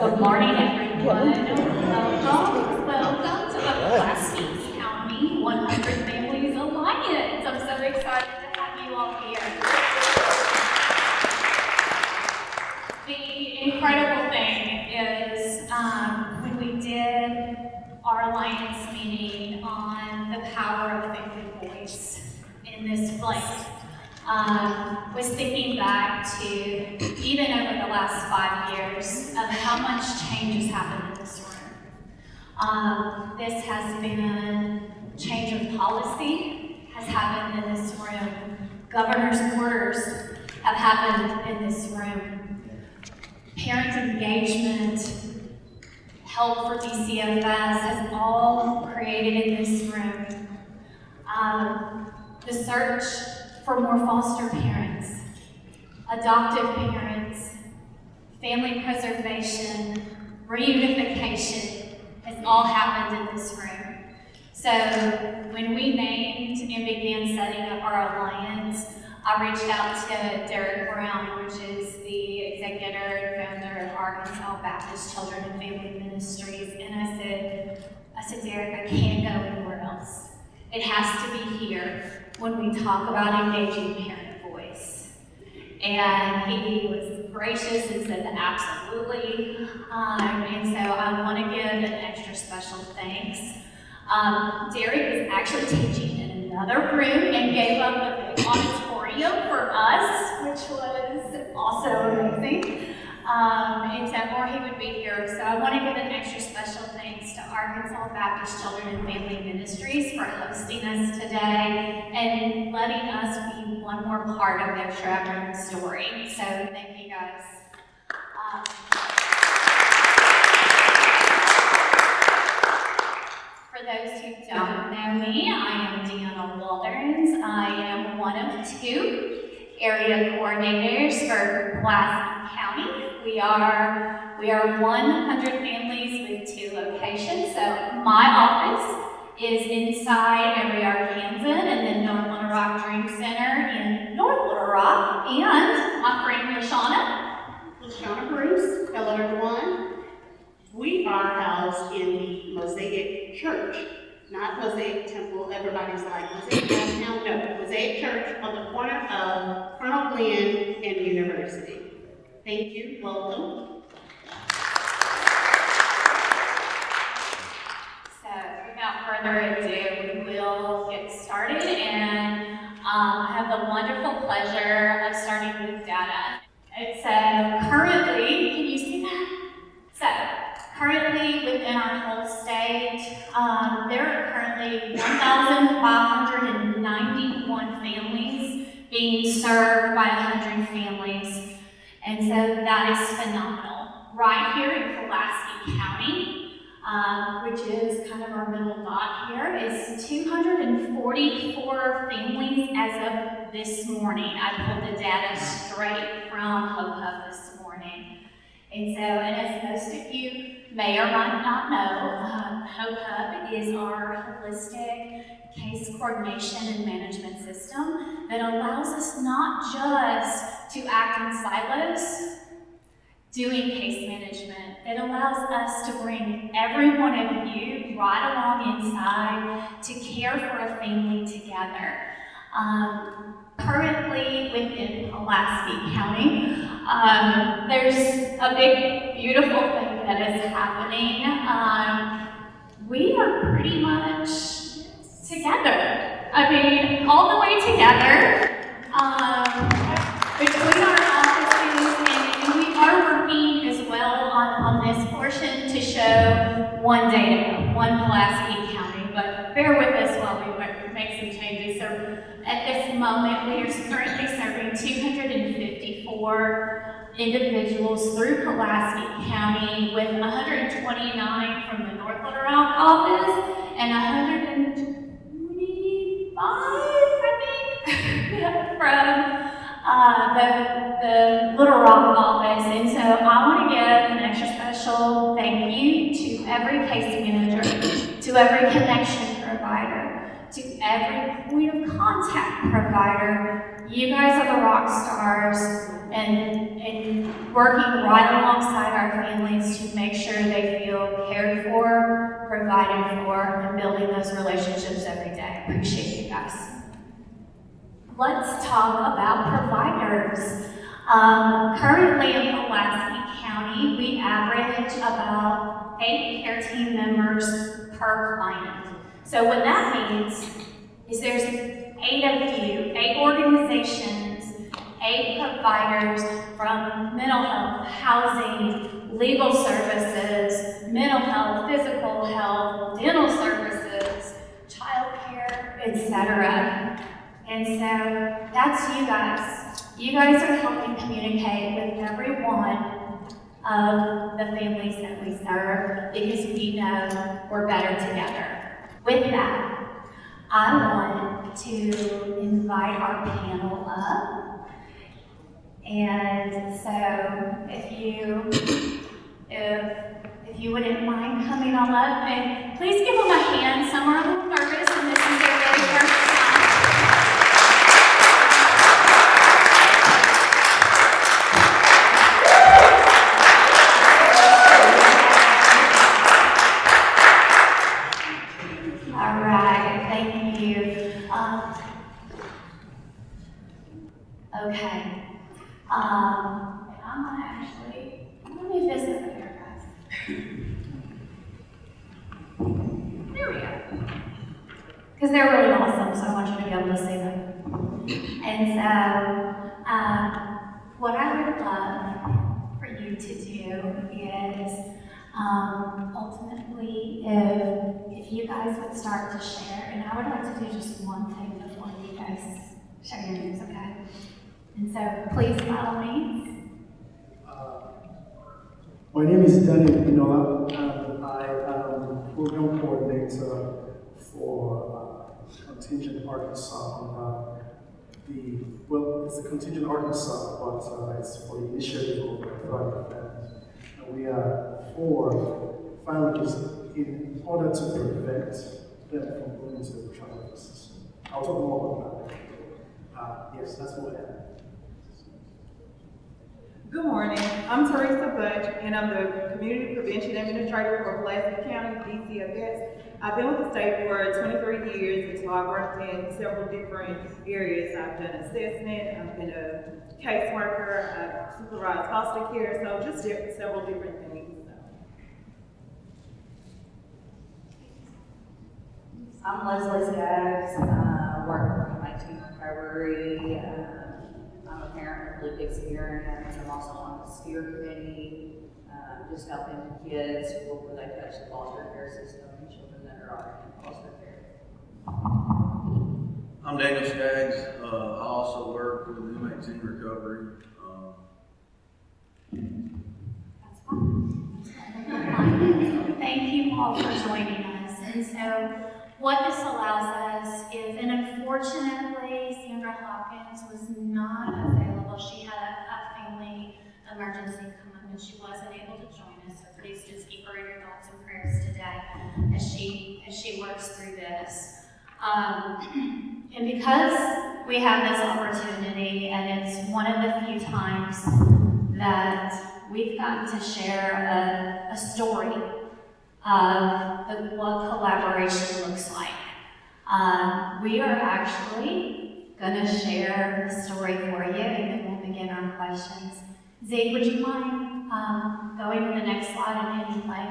Good morning, everyone. Welcome to the Pulaski County 100 Families Alliance. I'm so excited to have you all here. The incredible thing is when we did our Alliance meeting on the power of family voice in this place, was thinking back to even over the last 5 years of how much change has happened in this room. This has been change of policy has happened in this room. Governor's orders have happened in this room. Parent engagement, help for DCFS has all created in this room. The search for more foster parents, adoptive parents, family preservation, reunification has all happened in this room. So when we named and began setting up our alliance, I reached out to Derek Brown, which is the executive and founder of Arkansas Baptist Children and Family Ministries, and I said, Derek, I can't go anywhere else. It has to be here when we talk about engaging parent voice. And he was gracious and said absolutely. And so I want to give an extra special thanks. Derek is actually teaching in another room and gave up the big auditorium for us, which was also amazing. And so more he would be here. So I want to give an extra special thanks to Arkansas Baptist Children and Family Ministries for hosting us today and letting us be one more part of their traveling story. So thank you guys. For those who don't know me, I am Deanna Walderns. I am one of 2 area coordinators for Pulaski County. We are 100 families with 2 locations. So my office is inside Every Arkansan and then North Little Rock Dream Center in North Little Rock. And my friend LaShawna Bruce. Hello, everyone. We are housed in the Mosaic Church, not Mosaic Temple. Everybody's like, Mosaic Downtown? No, Mosaic Church on the corner of Colonel Glenn and University. Thank you. Welcome. So without further ado, we will get started, and I have the wonderful pleasure of starting with data. It's currently, can you see that? So currently within our whole state, there are currently 1,591 families being served by 100 families. And so that is phenomenal. Right here in Pulaski County, which is kind of our middle dot here, is 244 families as of this morning. I pulled the data straight from HOPE this morning. And so, and as most of you may or might not know, HOPE is our holistic case coordination and management system that allows us not just to act in silos doing case management. It allows us to bring every one of you right along inside to care for a family together. Currently within Pulaski County, there's a big, beautiful thing that is happening. We are pretty much together. I mean, all the way together between our offices, and we are working as well on this portion to show one data, one Pulaski County, but bear with us while we make some changes. So at this moment, we are currently serving 254 individuals through Pulaski County, with 129 from the North Little Rock office and 125, I think, from the Little Rock office. And so I want to give an extra special thank you to every case manager, to every connection provider, to every point of contact provider. You guys are the rock stars, and working right alongside our families to make sure they feel cared for, provided for, and building those relationships every day. I appreciate you guys. Let's talk about providers. Currently in Pulaski County, we average about 8 care team members per client. So what that means is there's 8 of you, 8 organizations, 8 providers from mental health, housing, legal services, mental health, physical health, dental services, childcare, etc. And so that's you guys. You guys are helping communicate with every one of the families that we serve because we know we're better together. With that, I want to invite our panel up. And so if you wouldn't mind coming on up, and please give them a hand. Some are a little nervous and this is their very first time. All right, thank you. Okay. I'm gonna move this over here, guys. There we go. Because they're really awesome, so I want you to be able to see them. And so, what I would love for you to do is, ultimately, if you guys would start to share, and I would like to do just one thing before you guys share your names, okay? And so, please follow me. My name is Daniel Pinola, and I am the program coordinator for Contingent Arkansas. It's a Contingent Arkansas, but it's for the initiative of Thriving Families. And we are for families in order to prevent them from going into the child care system. I'll talk more about that. Yes, that's what I am. Good morning, I'm Teresa Butch, and I'm the Community Prevention Administrator for Pulaski County, DCFS. I've been with the state for 23 years, and so I've worked in several different areas. I've done assessment, I've been a caseworker, I've supervised foster care, so just several different things. I'm Leslie Skaggs, I work for Keynote Recovery. I'm a parent with lived experience. I'm also on the steer committee, just helping kids where they touch the foster care system and children that are in foster care. I'm Daniel Skaggs. I also work with Inmate Teen Recovery. That's fine. Thank you all for joining us. And so, what this allows us is, and unfortunately, Sandra Hawkins was not available. She had a family emergency come up and she wasn't able to join us. So please just keep her in your thoughts and prayers today as she works through this. And because we have this opportunity, and it's one of the few times that we've gotten to share a story of what collaboration looks like. We are actually going to share the story for you, and then we'll begin our questions. Zeke, would you mind going to the next slide and hitting play?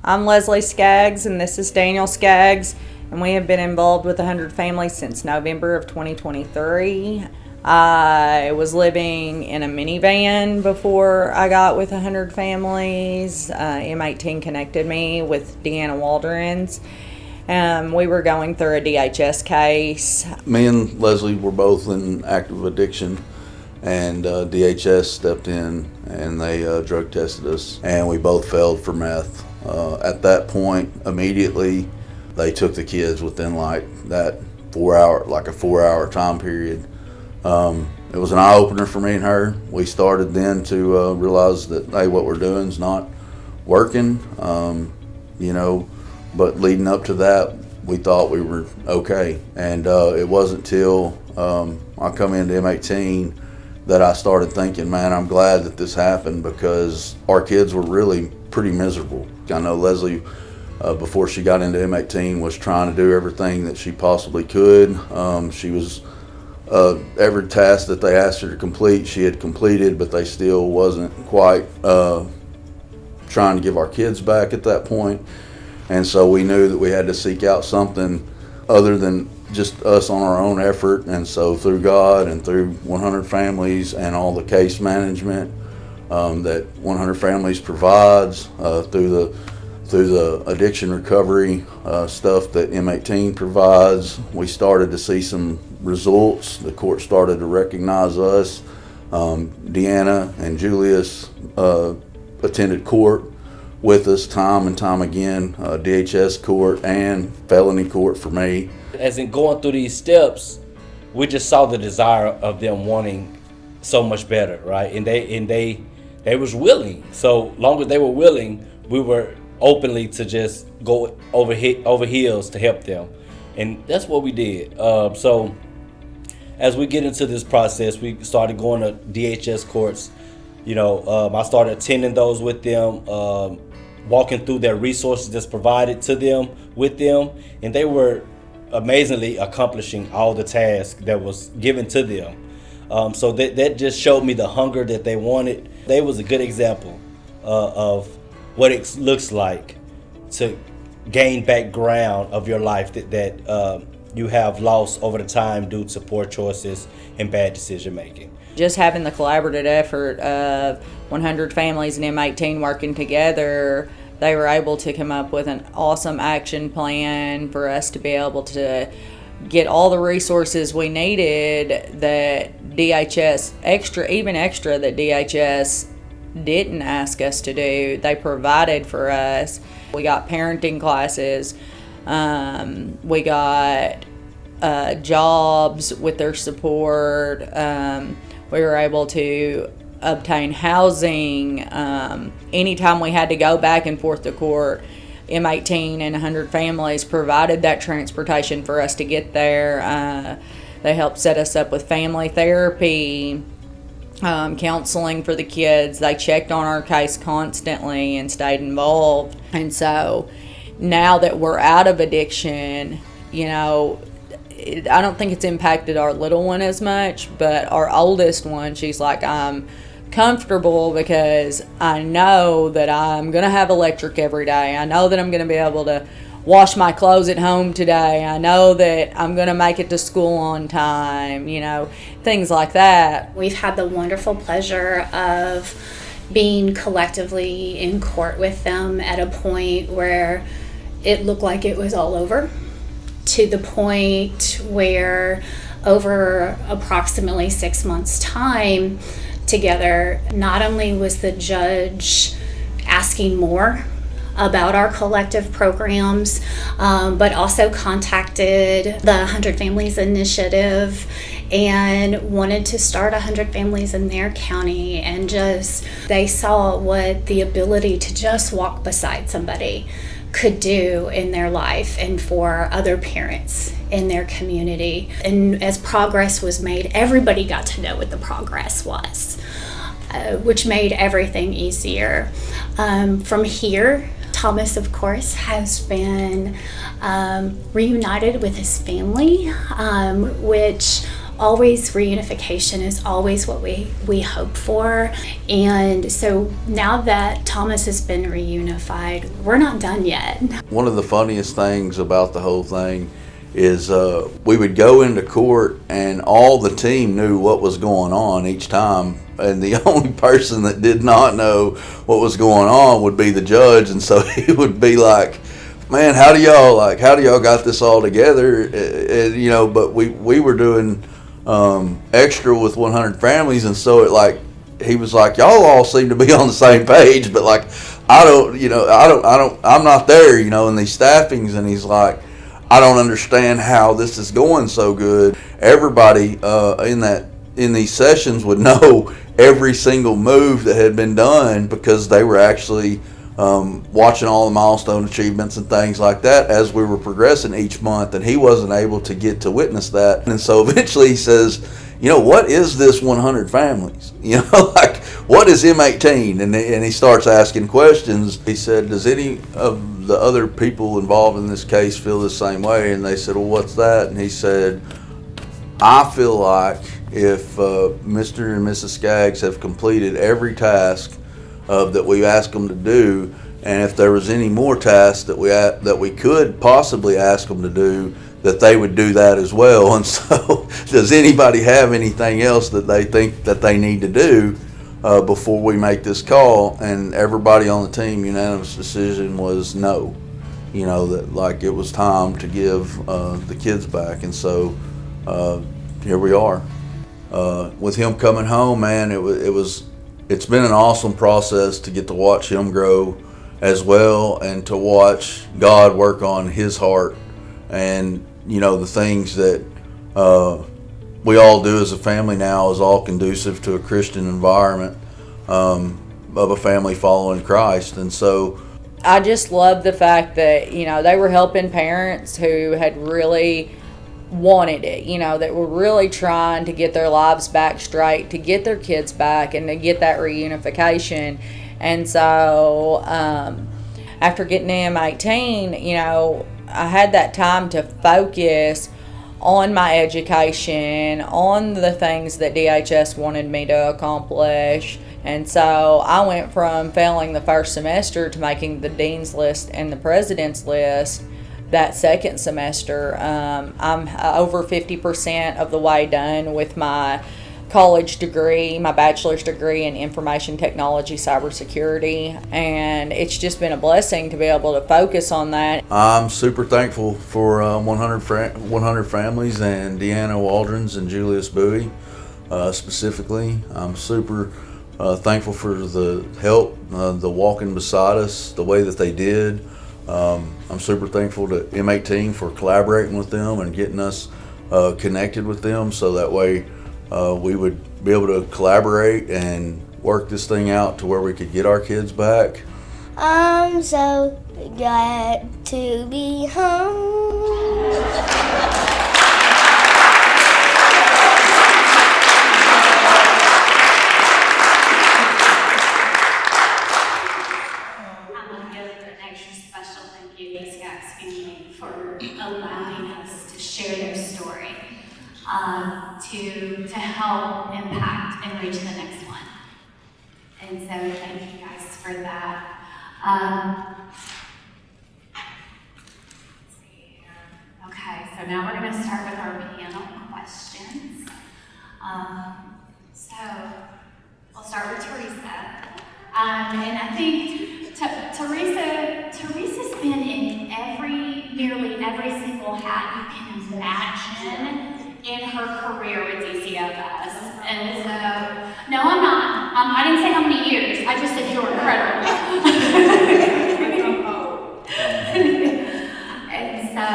I'm Leslie Skaggs, and this is Daniel Skaggs, and we have been involved with 100 Families since November of 2023. I was living in a minivan before I got with 100 Families. M18 connected me with Deanna Waldron's. We were going through a DHS case. Me and Leslie were both in active addiction, and DHS stepped in and they drug tested us, and we both failed for meth. At that point, immediately, they took the kids within like a 4-hour time period. It was an eye-opener for me and her. We started then to realize that, hey, what we're doing is not working, but leading up to that, we thought we were okay. And it wasn't till I come into M18 that I started thinking, man, I'm glad that this happened, because our kids were really pretty miserable. I know Leslie, before she got into M18, was trying to do everything that she possibly could. She was, every task that they asked her to complete, she had completed, but they still wasn't quite trying to give our kids back at that point. And so we knew that we had to seek out something other than just us on our own effort. And so through God and through 100 Families and all the case management that 100 Families provides, through the addiction recovery stuff that M18 provides, we started to see some results. The court started to recognize us. Deanna and Julius attended court with us time and time again, DHS court and felony court for me. As in going through these steps, we just saw the desire of them wanting so much better, right? And they was willing. So long as they were willing, we were openly to just go over heels to help them, and that's what we did. So as we get into this process, we started going to DHS courts. I started attending those with them, walking through their resources that's provided to them with them, and they were amazingly accomplishing all the tasks that was given to them. So that just showed me the hunger that they wanted. They was a good example of what it looks like to gain back ground of your life that you have lost over the time due to poor choices and bad decision making. Just having the collaborative effort of 100 Families and M18 working together, they were able to come up with an awesome action plan for us to be able to get all the resources we needed that DHS, extra that DHS didn't ask us to do. They provided for us. We got parenting classes. We got jobs with their support. We were able to obtain housing. Anytime we had to go back and forth to court, M18 and 100 Families provided that transportation for us to get there. They helped set us up with family therapy, counseling for the kids. They checked on our case constantly and stayed involved. And so now that we're out of addiction, I don't think it's impacted our little one as much, but our oldest one, she's like, I'm comfortable because I know that I'm going to have electric every day. I know that I'm going to be able to wash my clothes at home today. I know that I'm going to make it to school on time, things like that. We've had the wonderful pleasure of being collectively in court with them at a point where it looked like it was all over, to the point where over approximately 6 months' time together, not only was the judge asking more about our collective programs, but also contacted the 100 Families Initiative and wanted to start 100 Families in their county, and they saw what the ability to just walk beside somebody could do in their life and for other parents in their community. And as progress was made, everybody got to know what the progress was, which made everything easier. From here, Thomas, of course, has been reunited with his family, which always reunification is always what we hope for. And so now that Thomas has been reunified, we're not done yet. One of the funniest things about the whole thing is we would go into court and all the team knew what was going on each time, and the only person that did not know what was going on would be the judge. And so he would be like, man, how do y'all got this all together? And, but we were doing extra with 100 Families, and so he was like, y'all all seem to be on the same page, but I'm not there, in these staffings. And he's like, I don't understand how this is going so good. Everybody in these sessions would know every single move that had been done because they were actually watching all the milestone achievements and things like that as we were progressing each month, and he wasn't able to get to witness that. And so eventually he says, what is this 100 families? Like, what is M18? And he starts asking questions. He said, does any of the other people involved in this case feel the same way? And they said, well, what's that? And he said, I feel like if Mr. and Mrs. Skaggs have completed every task that we asked them to do, and if there was any more tasks that we could possibly ask them to do, that they would do that as well. And so, does anybody have anything else that they think that they need to do before we make this call? And everybody on the team, unanimous decision was no. That like it was time to give the kids back. And so here we are. With him coming home, man, it's been an awesome process to get to watch him grow as well, and to watch God work on his heart, and the things that we all do as a family now is all conducive to a Christian environment of a family following Christ. And so I just love the fact that they were helping parents who had really wanted it, that were really trying to get their lives back straight, to get their kids back, and to get that reunification. And so after getting to M18, I had that time to focus on my education, on the things that DHS wanted me to accomplish. And so I went from failing the first semester to making the dean's list and the president's list that second semester. I'm over 50% of the way done with my college degree, my bachelor's degree in information technology, cybersecurity, and it's just been a blessing to be able to focus on that. I'm super thankful for 100 families and Deanna Waldrons and Julius Bowie specifically. I'm super thankful for the help, the walking beside us, the way that they did. I'm super thankful to M18 for collaborating with them and getting us connected with them, so that way we would be able to collaborate and work this thing out to where we could get our kids back. I'm so glad to be home. Allowing us to share their story, to help impact and reach the next one. And so thank you guys for that. Let's see here. Okay, so now we're going to start with our panel questions. So we'll start with Teresa. And I think Teresa's been in nearly every single hat you can imagine in her career with DCFS. And so, no, I'm not. I didn't say how many years. I just said you were incredible. And so,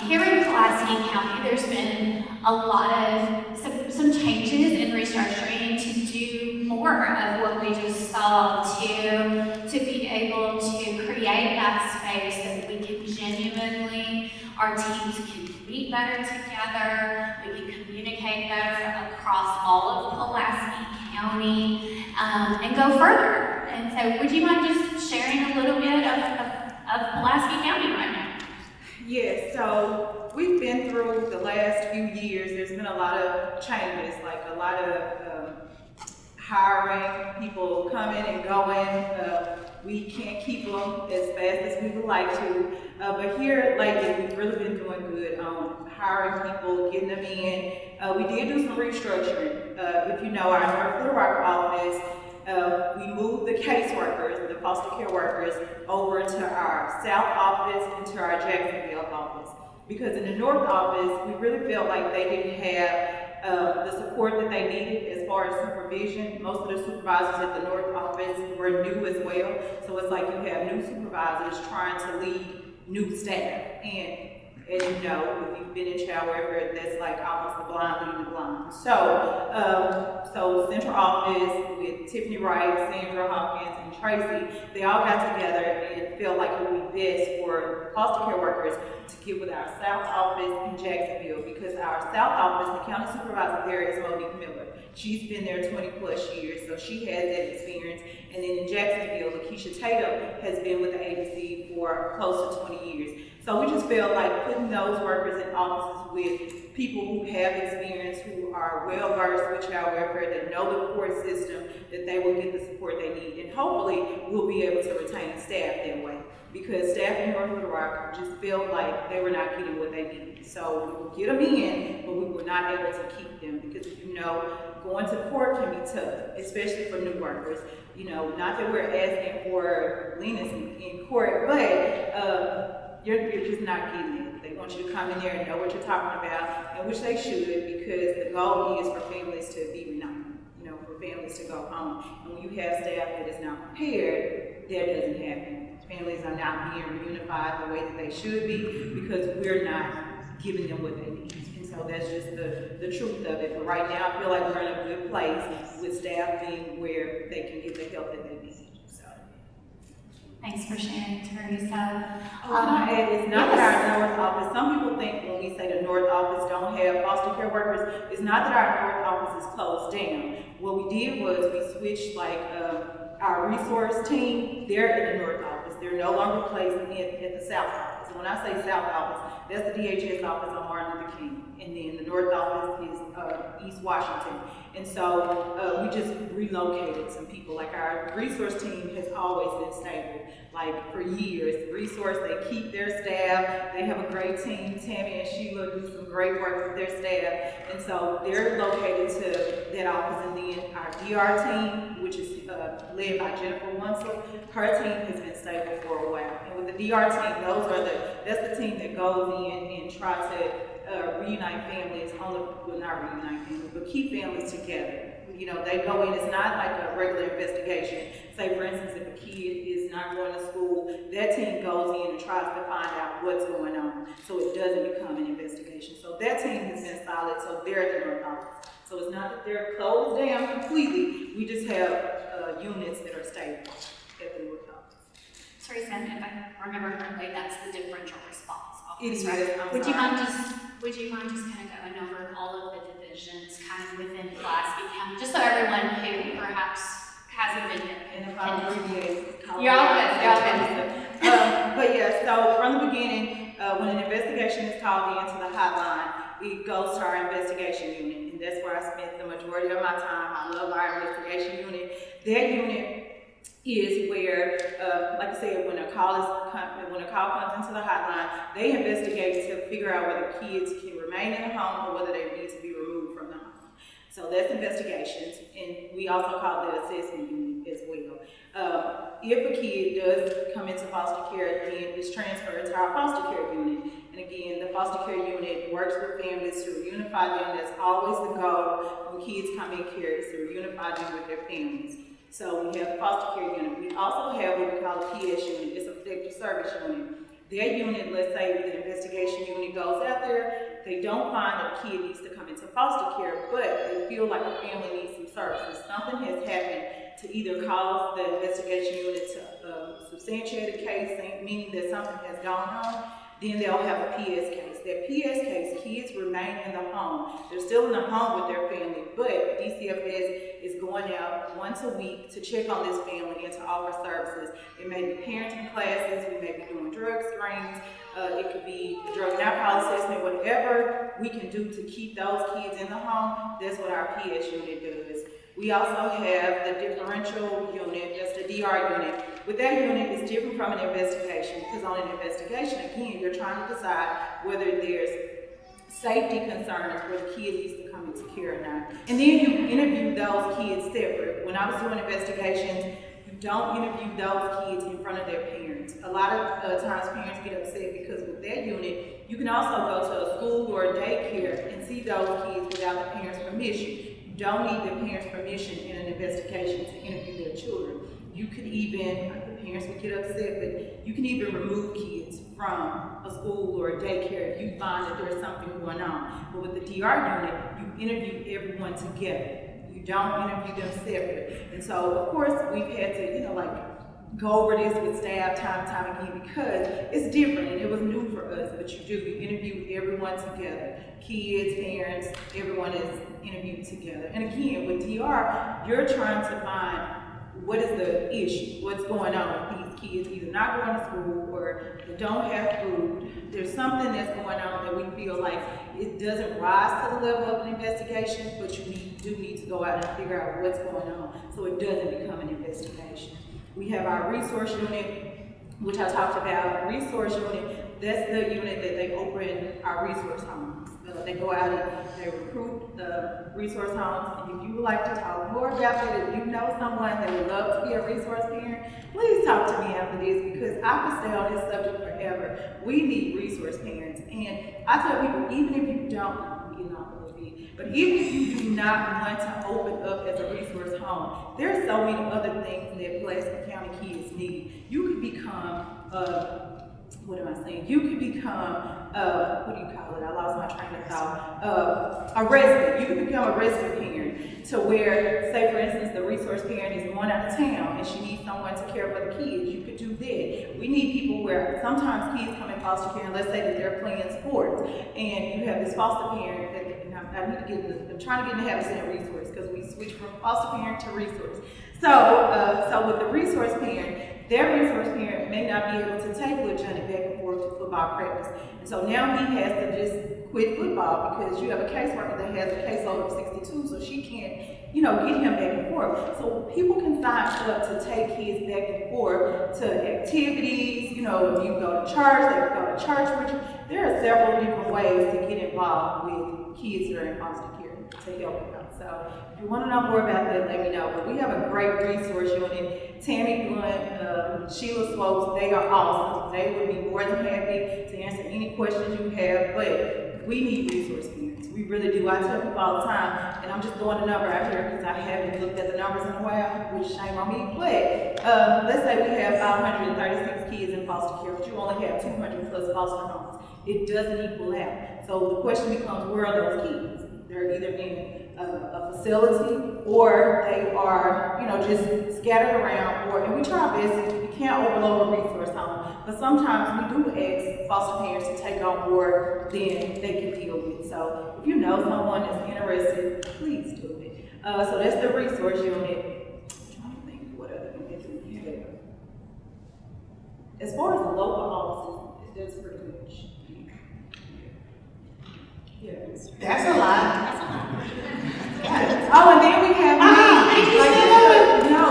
here in Pulaski County, there's been a lot of some changes in restructuring to do more of what we just saw, to be able to create that space that we can genuinely, our teams can meet better together, we can communicate better across all of Pulaski County, and go further. And so would you mind just sharing a little bit of Pulaski County right now? Yes, so we've been through the last few years, there's been a lot of changes, like a lot of hiring, people coming and going. We can't keep them as fast as we would like to, but here lately we've really been doing good on hiring people, getting them in. We did do some restructuring. If you know, our North Little Rock office, we moved the caseworkers, the foster care workers, over to our South office and to our Jacksonville office. Because in the North office, we really felt like they didn't have the support that they needed as far as supervision. Most of the supervisors at the North office were new as well. So it's like you have new supervisors trying to lead new staff. And As you know, if you've been in child welfare, that's like almost the blind leading the blind. So central office with Tiffany Wright, Sandra Hawkins, and Tracy, they all got together and felt like it would be best for foster care workers to get with our South office in Jacksonville, because our South office, the county supervisor there is Monique Miller. She's been there 20 plus years, so she has that experience. And then in Jacksonville, Lakeisha Tatum has been with the agency for close to 20 years. So we just felt like putting those workers in offices with people who have experience, who are well versed with child welfare, that know the court system, that they will get the support they need. And hopefully we'll be able to retain staff that way, because staff in North Little Rock just felt like they were not getting what they needed. So we would get them in, but we were not able to keep them, because if you know, going to court can be tough, especially for new workers. You know, not that we're asking for leniency in court, but you're just not getting it. They want you to come in there and know what you're talking about, and which they should, because the goal is for families to be reunited, you know, for families to go home. And when you have staff that is not prepared, that doesn't happen. Families are not being reunified the way that they should be, because we're not giving them what they need. And so that's just the truth of it. But right now, I feel like we're in a good place with staff being where they can get the help that they need. So. Thanks for sharing, Teresa. Can I add, it's not that our North office, some people think when we say the North office don't have foster care workers, it's not that our North office is closed down. What we did was we switched our resource team, they're in the North office. They're no longer placed at the South office. When I say South office, that's the DHS office on Martin Luther King. And then the North office is East Washington. And so we just relocated some people. Like our resource team has always been stable, like for years. Resource, they keep their staff. They have a great team. Tammy and Sheila do some great work with their staff. And so they're located to that office. And then our DR team, which is led by Jennifer Wunsel, her team has been stable for a while. And with the DR team, that's the team that goes in and try to reunite families, not reunite families, but keep families together. You know, they go in, it's not like a regular investigation. Say, for instance, if a kid is not going to school, that team goes in and tries to find out what's going on, so it doesn't become an investigation. So that team has been solid, so they're at the North office. So it's not that they're closed down completely, we just have units that are stable at the North office. Teresa, if I remember correctly, that's the differential response office, It is, right? I'm Would you sorry. mind just kind of going over all of the divisions kind of within Pulaski County, just so everyone who perhaps hasn't been here. And if I abbreviate, You're all good. but yeah, so from the beginning, when an investigation is called into the hotline, it goes to our investigation unit, and that's where I spent the majority of my time. I love our investigation unit. That unit is where, like I said, when a call comes into the hotline, they investigate to figure out whether kids can remain in the home or whether they need to be removed from the home. So that's investigations, and we also call the assessment unit as well. If a kid does come into foster care, then it's transferred to our foster care unit. And again, the foster care unit works with families to reunify them. That's always the goal when kids come in care, is to reunify them with their families. So we have the foster care unit. We also have what we call a PS unit. It's a protective service unit. That unit, let's say the investigation unit goes out there, they don't find that a kid needs to come into foster care, but they feel like a family needs some services. Something has happened to either cause the investigation unit to substantiate a case, meaning that something has gone on, then they'll have a PS case. That PS case, kids remain in the home. They're still in the home with their family, but DCFS is going out once a week to check on this family and to offer services. It may be parenting classes, we may be doing drug screens, it could be a drug and alcohol assessment, whatever we can do to keep those kids in the home, that's what our PS unit does. We also have the differential unit, that's the DR unit. With that unit, it's different from an investigation, because on an investigation, again, you're trying to decide whether there's safety concerns where the kid needs to come into care or not. And then you interview those kids separate. When I was doing investigations, you don't interview those kids in front of their parents. A lot of times parents get upset because with that unit, you can also go to a school or a daycare and see those kids without the parents' permission. You don't need the parents' permission in an investigation to interview their children. You could even, the parents would get upset, but you can even remove kids from a school or a daycare if you find that there's something going on. But with the DR unit, you interview everyone together. You don't interview them separate. And so, of course, we've had to, go over this with staff time and time again because it's different and it was new for us, but you interview everyone together. Kids, parents, everyone is interviewed together. And again, with DR, you're trying to find what is the issue, what's going on with these kids either not going to school or they don't have food. There's something that's going on that we feel like it doesn't rise to the level of an investigation, but you do need to go out and figure out what's going on so it doesn't become an investigation. We have our resource unit, which I talked about. Resource unit, that's the unit that they open our resource homes. They go out and they recruit the resource homes. And if you would like to talk more about that, if you know someone that would love to be a resource parent, please talk to me after this because I could stay on this subject forever. We need resource parents. And I tell people, even if you don't, but even if you do not want to open up as a resource home, there are so many other things that Pulaski County kids need. You could become, You could become, what do you call it? I lost my train of thought. A resident. You could become a resident parent to where, say for instance, the resource parent is going out of town and she needs someone to care for the kids. You could do that. We need people where sometimes kids come in foster care and let's say that they're playing sports and you have this foster parent that I'm trying to get in the habit of saying resource because we switch from foster parent to resource. So with the resource parent, their resource parent may not be able to take little Johnny back and forth to football practice. And so now he has to just quit football because you have a caseworker that has a caseload of 62, so she can't, get him back and forth. So people can sign up to take kids back and forth to activities, if you go to church, they can go to church with you. There are several different ways to get involved with kids that are in foster care to help them. So if you want to know more about that, let me know. But we have a great resource unit. Tammy Blunt, Sheila Swopes, they are awesome. They would be more than happy to answer any questions you have, but we need resource parents. We really do. I tell people all the time, and I'm just throwing a number out here because I haven't looked at the numbers in a while, which shame on me, but let's say we have 536 kids in foster care, but you only have 200 plus foster homes. It doesn't equal out. So the question becomes, where are those kids? They're either in a facility or they are, just scattered around. And we try our best. We can't overload a resource home, but sometimes we do ask foster parents to take on more than they can deal with. So if you know someone that's interested, please do it. So that's the resource unit. I'm trying to think what other units we have. As far as the local offices, that's pretty much. Yeah. That's a lot. Oh, and then we have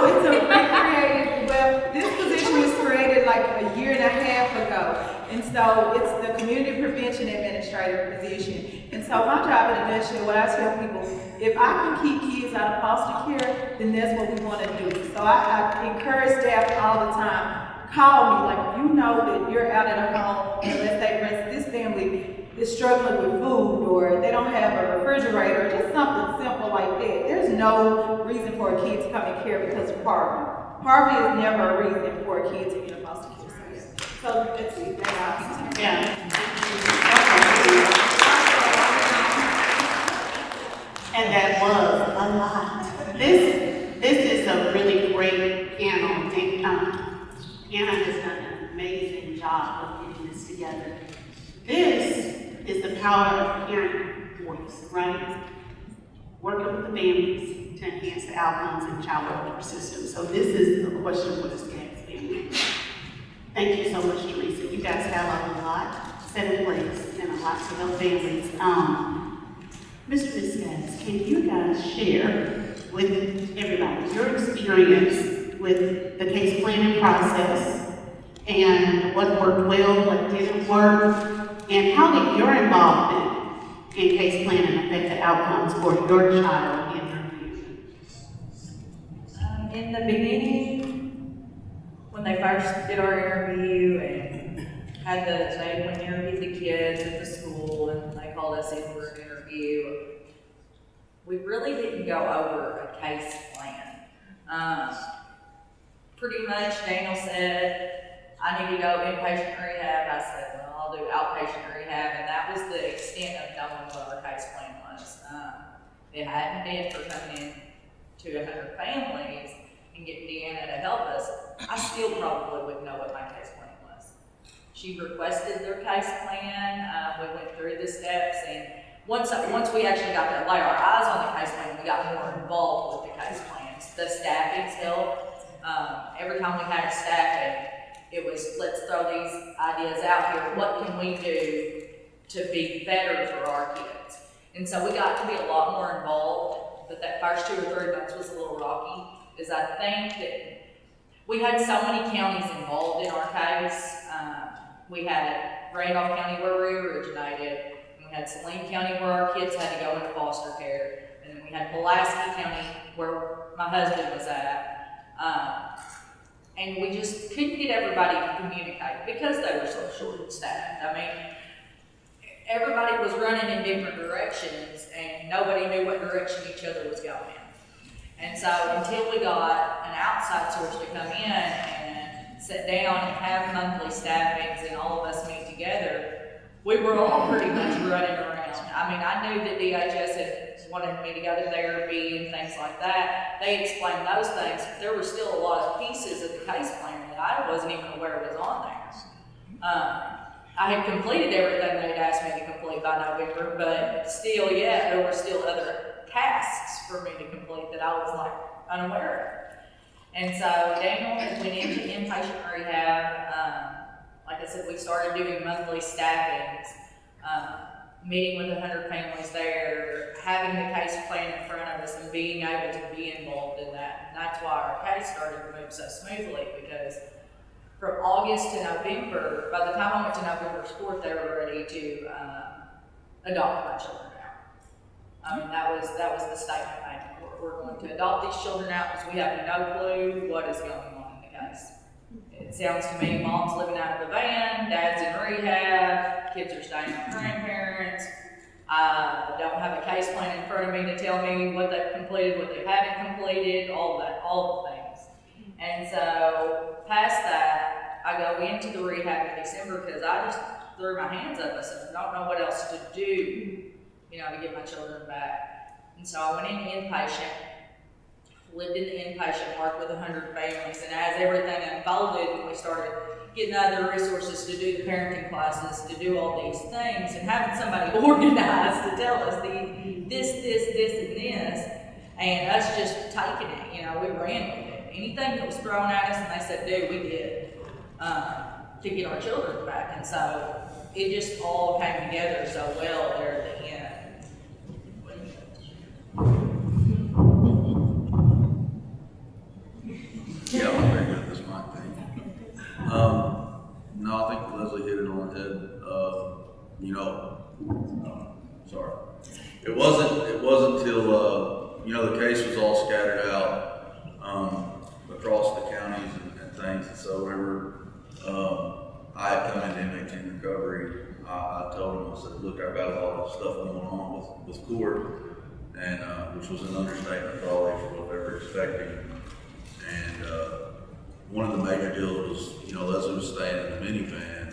it's a recreated. Well, this position was created like a year and a half ago, and so it's the community prevention administrator position. And so my job in a nutshell, what I tell people, if I can keep kids out of foster care, then that's what we want to do. So I encourage staff all the time. Call me, like if you know that you're out at a home, and let's say for instance, this family is struggling with food or they don't have a refrigerator, just something simple like that. There's no reason for a kid to come in care because of Harvey. Harvey is never a reason for a kid to be in a foster care. So that's it. Yeah. And that was a lot. This is a really great panel. Anna has done an amazing job of getting this together. This is the power of parent voice, right? Working with the families to enhance the outcomes in the child welfare system. So this is a question for the Skaggs family. Thank you so much, Teresa. You guys have a lot set in place and a lot to help families. Mr. and Ms. Skaggs, can you guys share with everybody your experience with the case planning process and what worked well, what didn't work? And how did your involvement in case planning affect the outcomes for your child in her community? In the beginning, when they first did our interview and they went and interviewed the kids at the school and they called us in for an interview, we really didn't go over a case plan. Pretty much Daniel said, I need to go inpatient rehab. I said, well, I'll do outpatient rehab, and that was the extent of knowing what our case plan was. It hadn't been for coming in to 100 families and getting Deanna to help us, I still probably wouldn't know what my case plan was. She requested their case plan, we went through the steps, and once we actually got to lay our eyes on the case plan, we got more involved with the case plans. The staffing's helped. Every time we had a staffing, it was, let's throw these ideas out here. What can we do to be better for our kids? And so we got to be a lot more involved, but that first 2 or 3 months was a little rocky, because I think that we had so many counties involved in our case. We had Randolph County where we originated, and we had Saline County where our kids had to go into foster care, and then we had Pulaski County where my husband was at. And we just couldn't get everybody to communicate because they were so short-staffed. I mean, everybody was running in different directions and nobody knew what direction each other was going in. And so until we got an outside source to come in and sit down and have monthly staffings and all of us meet together, we were all pretty much running around. I mean, I knew that DHS had wanted me to go to therapy and things like that. They explained those things, but there were still a lot of pieces of the case plan that I wasn't even aware was on there. I had completed everything they'd asked me to complete by November, but still, yeah, there were still other tasks for me to complete that I was like unaware of. And so Daniel went into inpatient rehab. Like I said, we started doing monthly staffings. Meeting with 100 families there, having the case plan in front of us and being able to be involved in that. And that's why our case started to move so smoothly, because from August to November, by the time I went to November 4th, they were ready to adopt my children out. I mean, that was the statement made. We're going to adopt these children out because we have no clue what is going on in the case. It sounds to me, mom's living out of the van, dad's in rehab, kids are staying with grandparents. I don't have a case plan in front of me to tell me what they've completed, what they haven't completed, all the things. And so, past that, I go into the rehab in December because I just threw my hands up. I said, I don't know what else to do, to get my children back. And so I went in inpatient. Lived in the inpatient, worked with 100 families, and as everything unfolded, we started getting other resources to do the parenting classes, to do all these things, and having somebody organized to tell us this, and this, and us just taking it, we ran with it. Anything that was thrown at us and they said do, we did, to get our children back, and so it just all came together so well there at the end. Yeah, I agree with this mic thing. No, I think Leslie hit it on the head. Sorry. It wasn't till the case was all scattered out across the counties and things. And so whenever I had come into inmate recovery, I told him, I said, look, I've got a lot of stuff going on with court, and which was an understatement probably for what they were expecting. And one of the major deals was, Leslie was staying in the minivan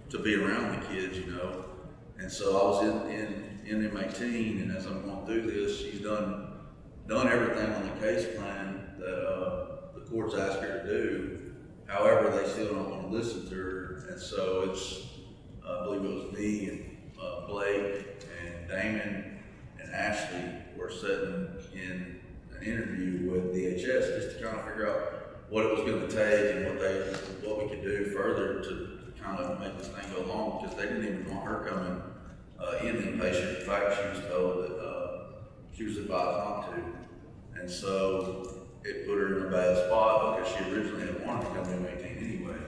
to be around the kids, And so I was in inmate teen, and as I'm going through this, she's done everything on the case plan that the court's asked her to do. However, they still don't want to listen to her, and so it's, I believe it was me and Blake and Damon and Ashley were sitting in an interview with DHS just to kind of figure out what it was going to take and what we could do further to kind of make this thing go along, because they didn't even want her coming in inpatient. In fact, she was told that she was advised not to, and so it put her in a bad spot because she originally had wanted to come in 18 anyway,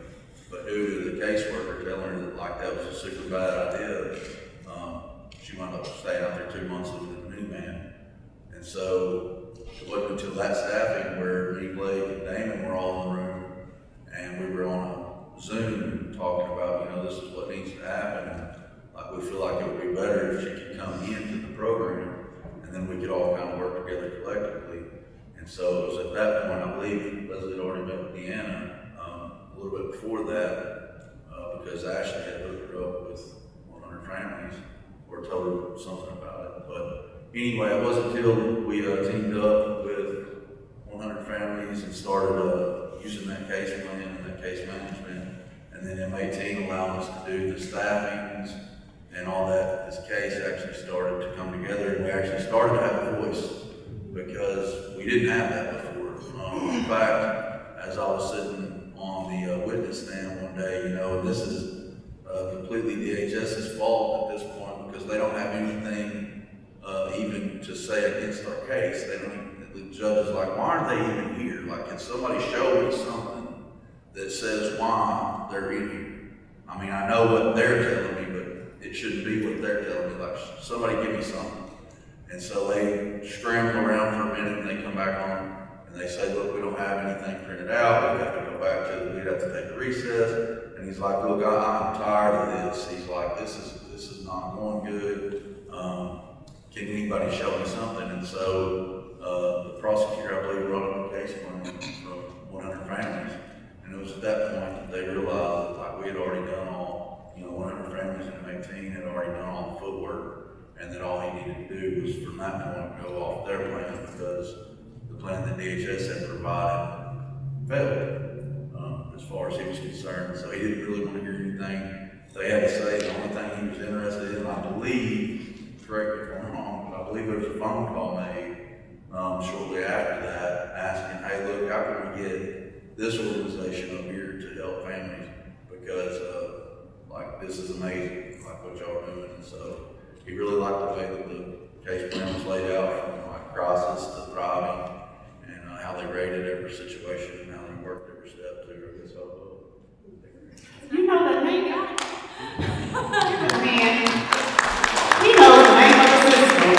but due to the caseworker telling her that was a super bad idea, she wound up staying out there 2 months living in the minivan. And so it wasn't until that staffing where me, Blake, and Damon were all in the room, and we were on a Zoom talking about, this is what needs to happen, and like we feel like it would be better if she could come into the program, and then we could all kind of work together collectively. And so it was at that point, I believe Leslie had already met with Deanna a little bit before that, because Ashley had hooked her up with 100 families, or told her something about it. But anyway, it wasn't until we teamed up with 100 families and started using that case plan and that case management, and then M18 allowed us to do the staffings and all that. This case actually started to come together, and we actually started to have a voice because we didn't have that before. In fact, as I was sitting on the witness stand one day, and this is completely DHS's fault at this point because they don't have anything even to say against our case. They don't. The judge is like, why aren't they even here? Like, can somebody show me something that says why they're in here? I mean, I know what they're telling me, but it shouldn't be what they're telling me. Like, somebody give me something. And so they scramble around for a minute and they come back on and they say, look, we don't have anything printed out. We have to go back to, we'd have to take a recess. And he's like, look, I'm tired of this. He's like, this is not going good. Can anybody show me something? And so the prosecutor, I believe, wrote up a case plan from 100 families. And it was at that point that they realized that, like, we had already done all, 100 families in M18 had already done all the footwork, and that all he needed to do was, from that point, go off their plan because the plan that DHS had provided failed as far as he was concerned. So he didn't really want to hear anything they had to say. The only thing he was interested in, I believe, correct me if I'm wrong, but I believe there was a phone call made shortly after that asking, hey, look, how can we get this organization up here to help families? Because, this is amazing, like what y'all are doing. And so he really liked the way that the case plan was laid out from crisis to thriving and how they rated every situation and how they worked every step to really so. You know the name of man. He knows the name of the system.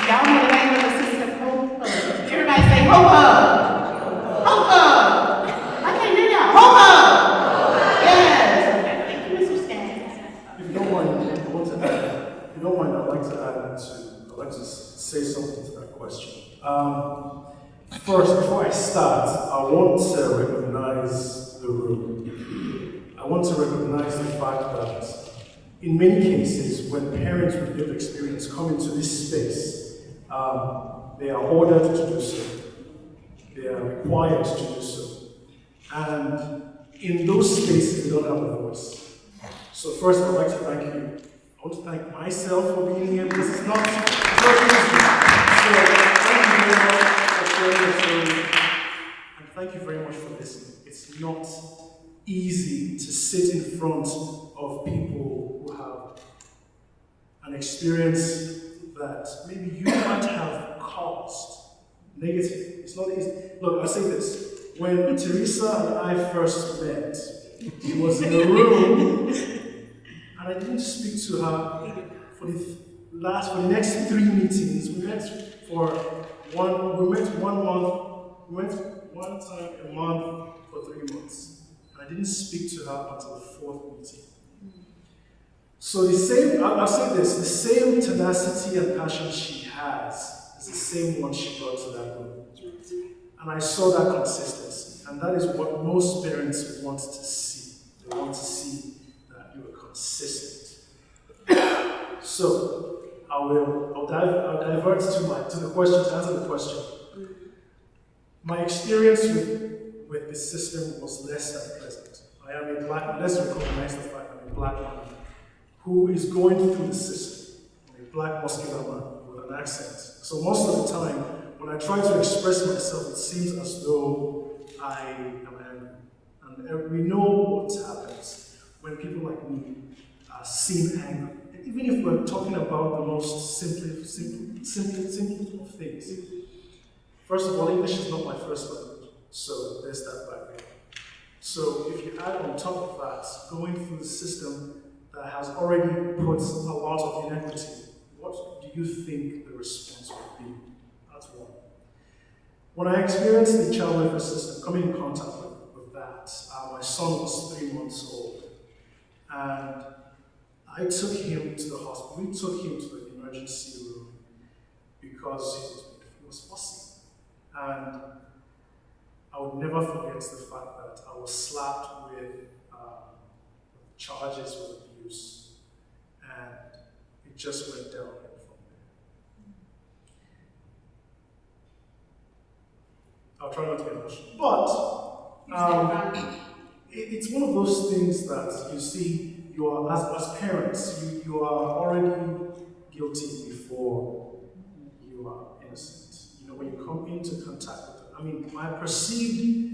Y'all know the name of the system. Hope Hub. Everybody say Hope Hub. Hope Hub. I can't hear y'all. Hope Hub. Yes. Thank you, Mr. Skaggs. If you don't mind, I'd like to say something to that question. First, before I start, I want to recognize the room. I want to recognize the fact that in many cases, when parents with lived experience come into this space, they are ordered to do so. They are required to do so. And in those spaces, they don't have a voice. So first, I'd like to thank you. I want to thank myself for being here because it's not easy. So thank you very much for sharing your story. And thank you very much for listening. It's not easy to sit in front of people who have an experience that maybe you might have caused negative. It's not easy. Look, I'll say this. When Teresa and I first met, she was in a room, and I didn't speak to her for the next 3 meetings. We met one time a month for 3 months. And I didn't speak to her until the 4th meeting. So I'll say this, the same tenacity and passion she has is the same one she brought to that room. And I saw that consistency. And that is what most parents want to see. They want to see that you are consistent. So I'll divert to the question, to answer the question. My experience with the system was less than pleasant. I am a black, let's recognize the fact I'm a black man who is going through the system. I'm a black muscular man with an accent. So most of the time, when I try to express myself, it seems as though I am angry. And we know what happens when people like me seem angry. Even if we're talking about the most simple of things. First of all, English is not my first language, so there's that background. So if you add on top of that, going through the system that has already put a lot of inequity, what do you think the response would be? That's one. When I experienced the child welfare system, coming in contact with that, my son was 3 months old, and I took him to the hospital. We took him to the emergency room because he was fussy. And I would never forget the fact that I was slapped with a charges with abuse, and it just went downhill from there. I'll try not to get emotional, but it's one of those things that you see, you are, as parents, you are already guilty before you are innocent. You know, when you come into contact with my perceived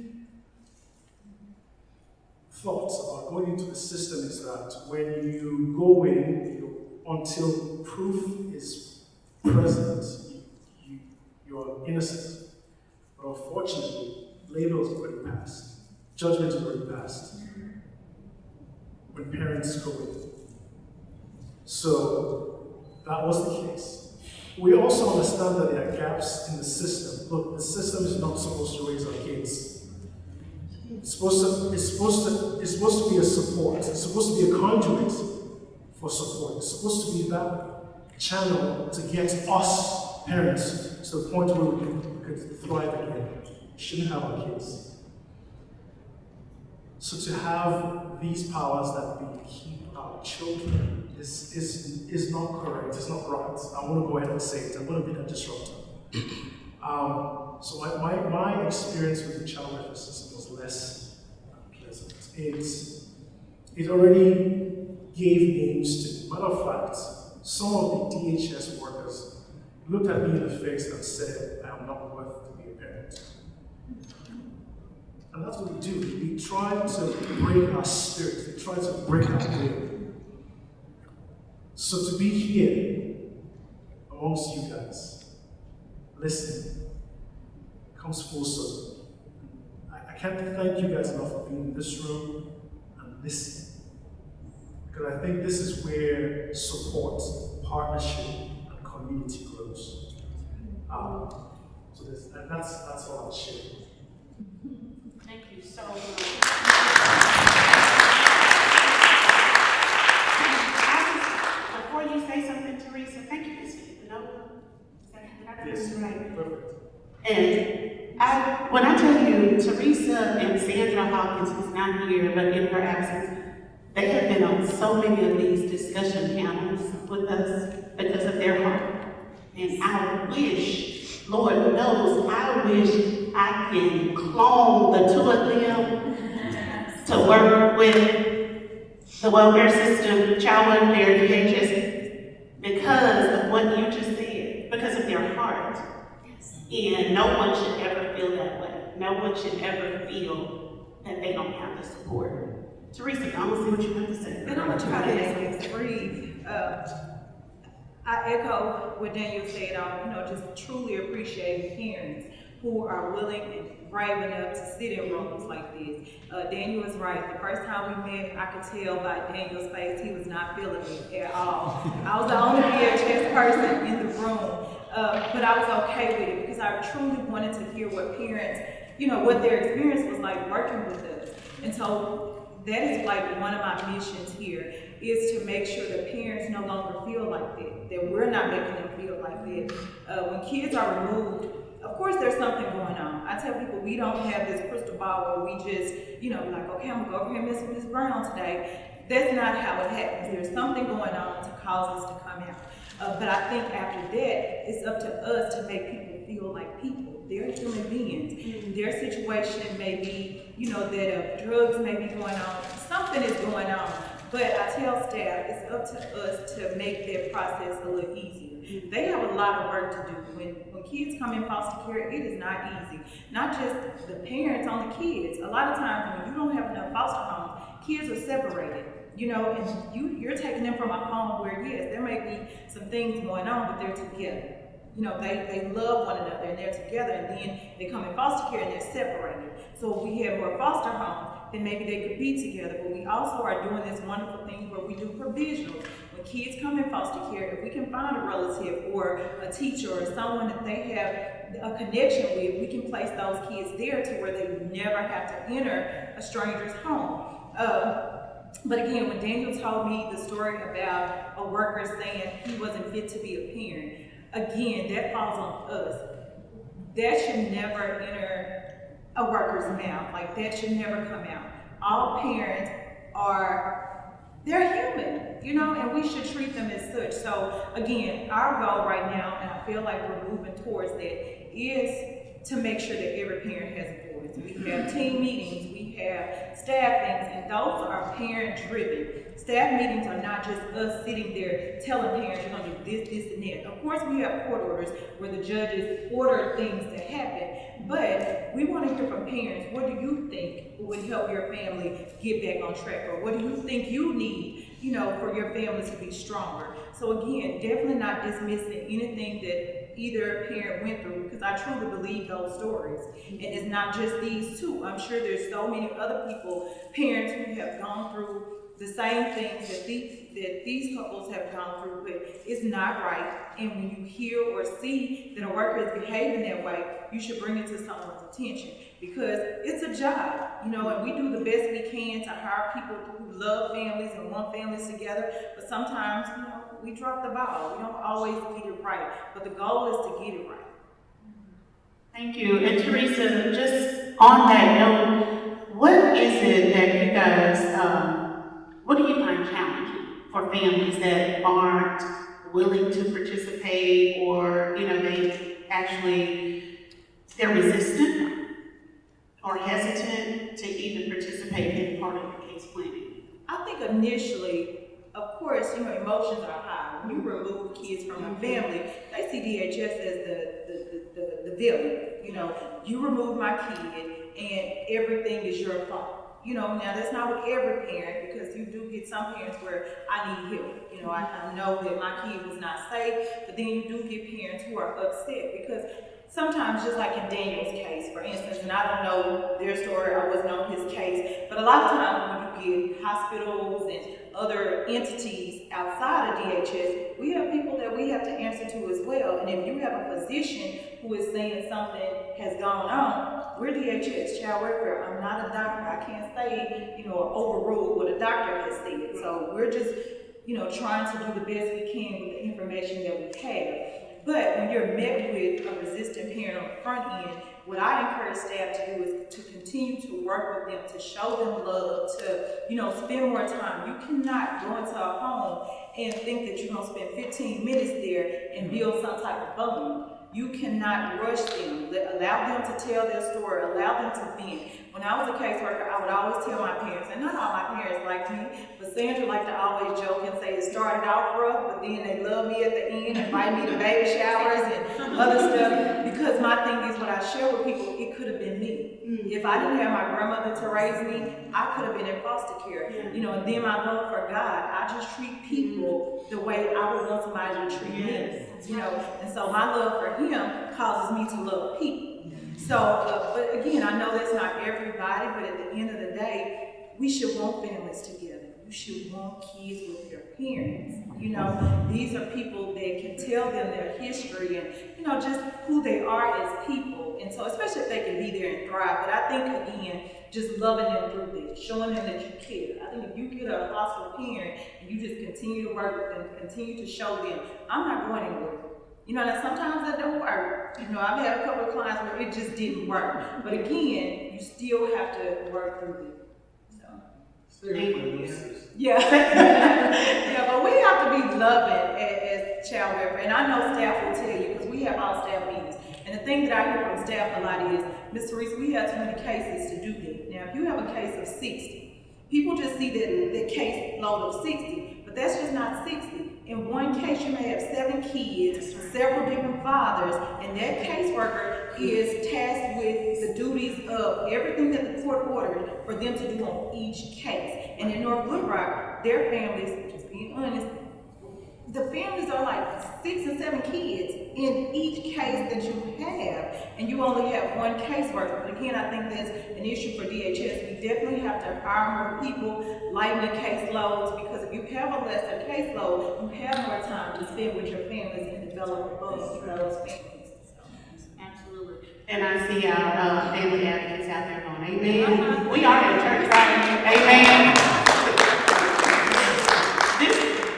thoughts about going into the system is that when you go in, until proof is present, you are innocent. But unfortunately, labels are already passed. Judgment is already passed when parents go in. So that was the case. We also understand that there are gaps in the system. Look, the system is not supposed to raise our kids. It's supposed to be a support. It's supposed to be a conduit for support. It's supposed to be that channel to get us parents to the point where we could thrive again. We shouldn't have our kids. So to have these powers that we keep our children is not correct. It's not right. I want to go ahead and say it. I'm going to be a disruptor. So my experience with the child welfare system was less pleasant. It already gave names to. Matter of fact, some of the DHS workers looked at me in the face and said, "I am not worth to be a parent." And that's what we do. We try to break our spirit. We try to break our will. So to be here amongst you guys, listening, comes full circle. I can't thank you guys enough for being in this room and listening. Because I think this is where support, partnership, and community grows. So that's all I'll share. Thank you so much. Before you say something, Teresa, thank you, Miss Note. Yes, right. perfect. And when I tell you, Teresa and Sandra Hawkins, who's not here, but in her absence, they have been on so many of these discussion panels with us because of their heart. And I wish, Lord knows, I wish I can clone the two of them to work with the welfare system, child welfare, DHS, because of what you just said, because of their heart. And no one should ever feel that way. No one should ever feel that they don't have the support. Teresa, I'm gonna see what you have to say. And I'm gonna try to make this brief. I echo what Daniel said on, just truly appreciate parents who are willing and brave enough to sit in rooms like this. Daniel was right. The first time we met, I could tell by Daniel's face he was not feeling me at all. I was the only DHS person in the room, but I was okay with it because I truly wanted to hear what parents, what their experience was like working with us. And so that is like one of my missions here, is to make sure that parents no longer feel like that we're not making them feel like that. When kids are removed, of course there's something going on. I tell people we don't have this crystal ball where we just, like, okay, I'm gonna go over here and mess with this ground today. That's not how it happens. There's something going on to cause us to come out. But I think after that, it's up to us to make people feel like people. They're human beings. Their situation may be, that drugs may be going on. Something is going on. But I tell staff, it's up to us to make that process a little easier. They have a lot of work to do. When kids come in foster care, it is not easy. Not just the parents on the kids. A lot of times when you don't have enough foster homes, kids are separated. And you're taking them from a home where, yes, there may be some things going on, but they're together. They love one another and they're together, and then they come in foster care and they're separated. So if we have more foster homes, then maybe they could be together. But we also are doing this wonderful thing where we do provisionals. When kids come in foster care, if we can find a relative or a teacher or someone that they have a connection with, we can place those kids there to where they never have to enter a stranger's home. But again, when Daniel told me the story about a worker saying he wasn't fit to be a parent, again, that falls on us. That should never enter a worker's mouth. Like, that should never come out. All parents are they're human, you know, and we should treat them as such. So again, our goal right now, and I feel like we're moving towards that, is to make sure that every parent has a voice. We have team meetings, we have staff things, and those are parent driven. Staff meetings are not just us sitting there telling parents you're gonna do this, this, and that. Of course, we have court orders where the judges order things to happen, but we want to hear from parents. What do you think would help your family get back on track, or what do you think you need, you know, for your family to be stronger? So again, definitely not dismissing anything that either parent went through, because I truly believe those stories. And it's not just these two. I'm sure there's so many other people, parents who have gone through the same things that these couples have gone through, but it's not right. And when you hear or see that a worker is behaving that way, you should bring it to someone's attention, because it's a job, you know, and we do the best we can to hire people who love families and want families together, but sometimes, you know, we drop the ball. We don't always get it right, but the goal is to get it right. Thank you. And Teresa, just on that note, what is it that you guys, what do you find challenging for families that aren't willing to participate, or, you know, they're resistant or hesitant to even participate in part of the case planning? I think initially, of course, you know, emotions are high. When you remove kids from a family, they see DHS as the villain. You know, you remove my kid and everything is your fault. You know, now that's not with every parent, because you do get some parents where I need help. You know, I know that my kid was not safe, but then you do get parents who are upset, because sometimes, just like in Daniel's case, for instance, and I don't know their story, I wasn't on his case, but a lot of times when you get hospitals and other entities outside of DHS, we have people that we have to answer to as well. And if you have a physician who is saying something has gone on, we're DHS, child welfare. I'm not a doctor. I can't say, you know, or overrule what a doctor has said. So we're just, you know, trying to do the best we can with the information that we have. But when you're met with a resistant parent on the front end, what I encourage staff to do is to continue to work with them, to show them love, to, you know, spend more time. You cannot go into a home and think that you're going to spend 15 minutes there and build some type of bond. You cannot rush them. Allow them to tell their story. Allow them to vent. When I was a caseworker, I would always tell my parents, and not all my parents liked me, but Sandra liked to always joke and say it started out rough, but then they loved me at the end, invite me to baby showers and other stuff. Because my thing is, when I share with people, it could have been me. If I didn't have my grandmother to raise me, I could have been in foster care. You know, and then my love for God, I just treat people the way I would want somebody to treat me. You know, and so my love for him causes me to love people. So, but again, I know that's not everybody, but at the end of the day, we should want families together. You should want kids with their parents. You know, these are people that can tell them their history and, you know, just who they are as people. And so, especially if they can be there and thrive. But I think, again, just loving them through this, showing them that you care. I think if you get a foster parent and you just continue to work with them, continue to show them, I'm not going anywhere. You know, that sometimes that don't work. You know, I've had a couple of clients where it just didn't work. But again, you still have to work through it. So. Yeah. Yeah, but we have to be loving as child welfare. And I know staff will tell you, because we have all staff meetings. And the thing that I hear from staff a lot is, Ms. Teresa, we have too many cases to do that. Now, if you have a case of 60, people just see that case load of 60, but that's just not 60. In one case, you may have 7 kids, several different fathers, and that caseworker is tasked with the duties of everything that the court ordered for them to do on each case. And in North Little Rock, their families, just being honest, the families are like 6 and 7 kids in each case that you have, and you only have one caseworker. But again, I think that's an issue for DHS. We definitely have to hire more people, lighten the caseloads, because if you have a lesser caseload, you have more time to spend with your families and develop bonds for those families. Absolutely. And I see our family advocates out there going, amen. We are in church, right? Amen.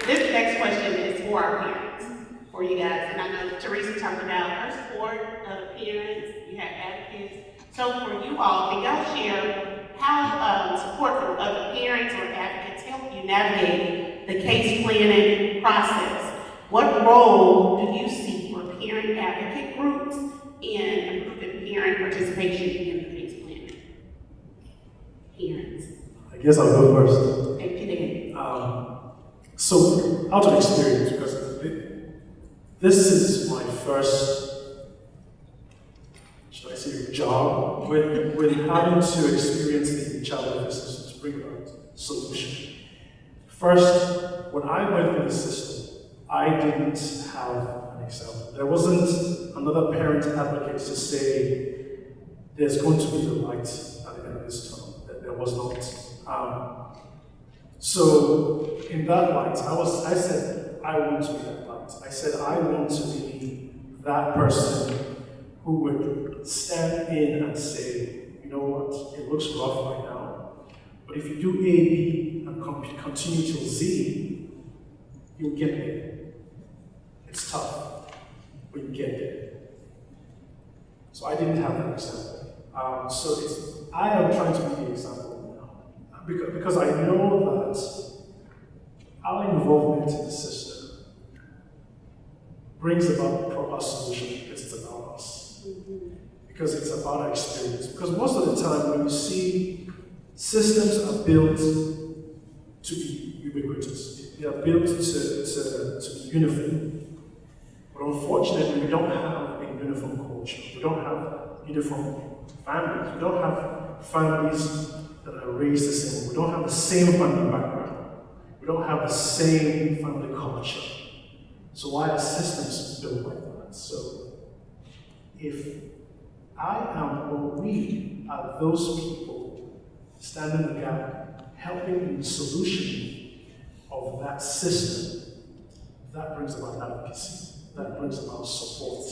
This next question is for our parents, for you guys. And I know Teresa talked about her support of parents, you have advocates. So for you all, can y'all share how support from other parents or advocates help you navigate the case planning process? What role do you see for parent advocate groups in improving parent participation in the case planning? Parents. I guess I'll go first. Thank you, Dan. So, out of experience, because this is my first, should I say, job with having to experience the child welfare system to bring about solution. First, when I went through the system, I didn't have an example. There wasn't another parent advocate to say, there's going to be the light at the end of this tunnel. There was not. So in that light, I said, I want to be that light. I said, I want to be that person who would stand in and say, you know what, it looks rough right now, but if you do A, B, and continue till Z, you'll get there. It's tough, but you get there. So I didn't have that example. I am trying to be the example now, because I know that our involvement in the system brings about proper solution because it's about us. Because it's about our experience. Because most of the time when you see systems are built to be ubiquitous, they are built to be uniform. But unfortunately, we don't have a uniform culture. We don't have uniform families. We don't have families that are raised the same. We don't have the same family background. We don't have the same family culture. So why are systems built like that? So if I am, or we are those people standing in the gap, helping in the solution of that system, that brings about advocacy. That brings about support.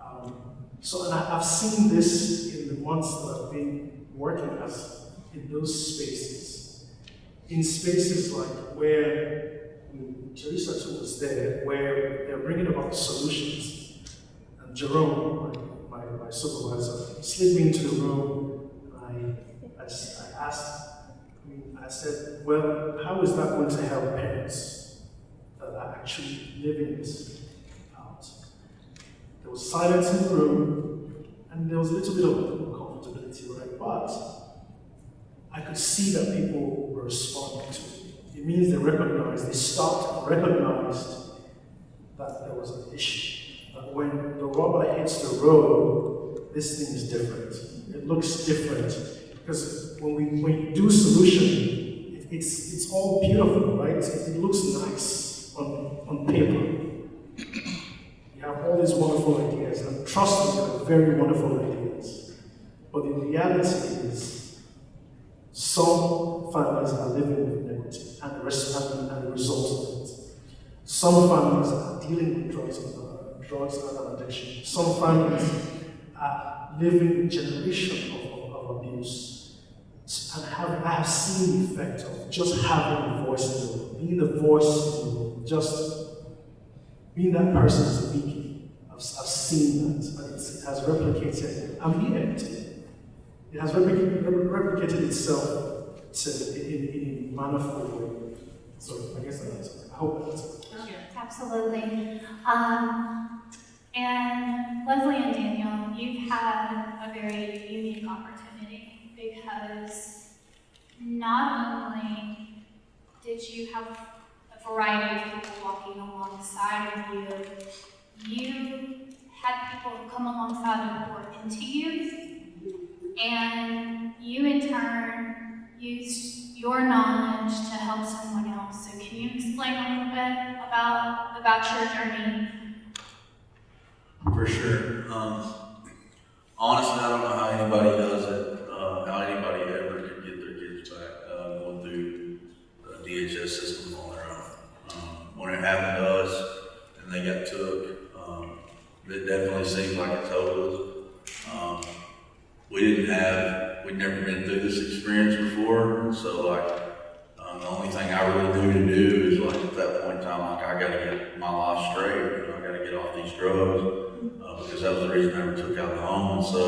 And I've seen this in the months that I've been working in those spaces. In spaces like where Teresa too was there, where they're bringing about solutions. And Jerome, my supervisor, slid me into the room. I asked, I said, well, how is that going to help parents that are actually living this out? There was silence in the room, and there was a little bit of uncomfortability, right? But I could see that people were responding to it. It means they stopped and recognized that there was an issue. That when the rubber hits the road, this thing is different. It looks different. Because when you do solution, it's all beautiful, right? It looks nice on paper. You have all these wonderful ideas, and trust me, they're very wonderful ideas. But the reality is, some families are living with inequity and the result of it. Some families are dealing with drugs and addiction. Some families are living with generation of abuse. And I have seen the effect of just having a voice in the room, being the voice in the room, just being that person speaking. I've seen that, and it has replicated. I'm here today. It has replicated itself in a manifold way. So I guess I hope that's Absolutely. And Leslie and Daniel, you've had a very unique opportunity because not only did you have a variety of people walking alongside of you, you had people come alongside and pour into you, and you in turn used your knowledge to help someone else. So can you explain a little bit about your journey? For sure. Honestly, I don't know how anybody does it, how anybody ever could get their kids back going through the DHS system on their own. When it happened to us and they got took, it definitely seemed like it told us. We'd never been through this experience before, so the only thing I really knew to do is at that point in time, I gotta get my life straight, I gotta get off these drugs. Because that was the reason I never took out the home, and so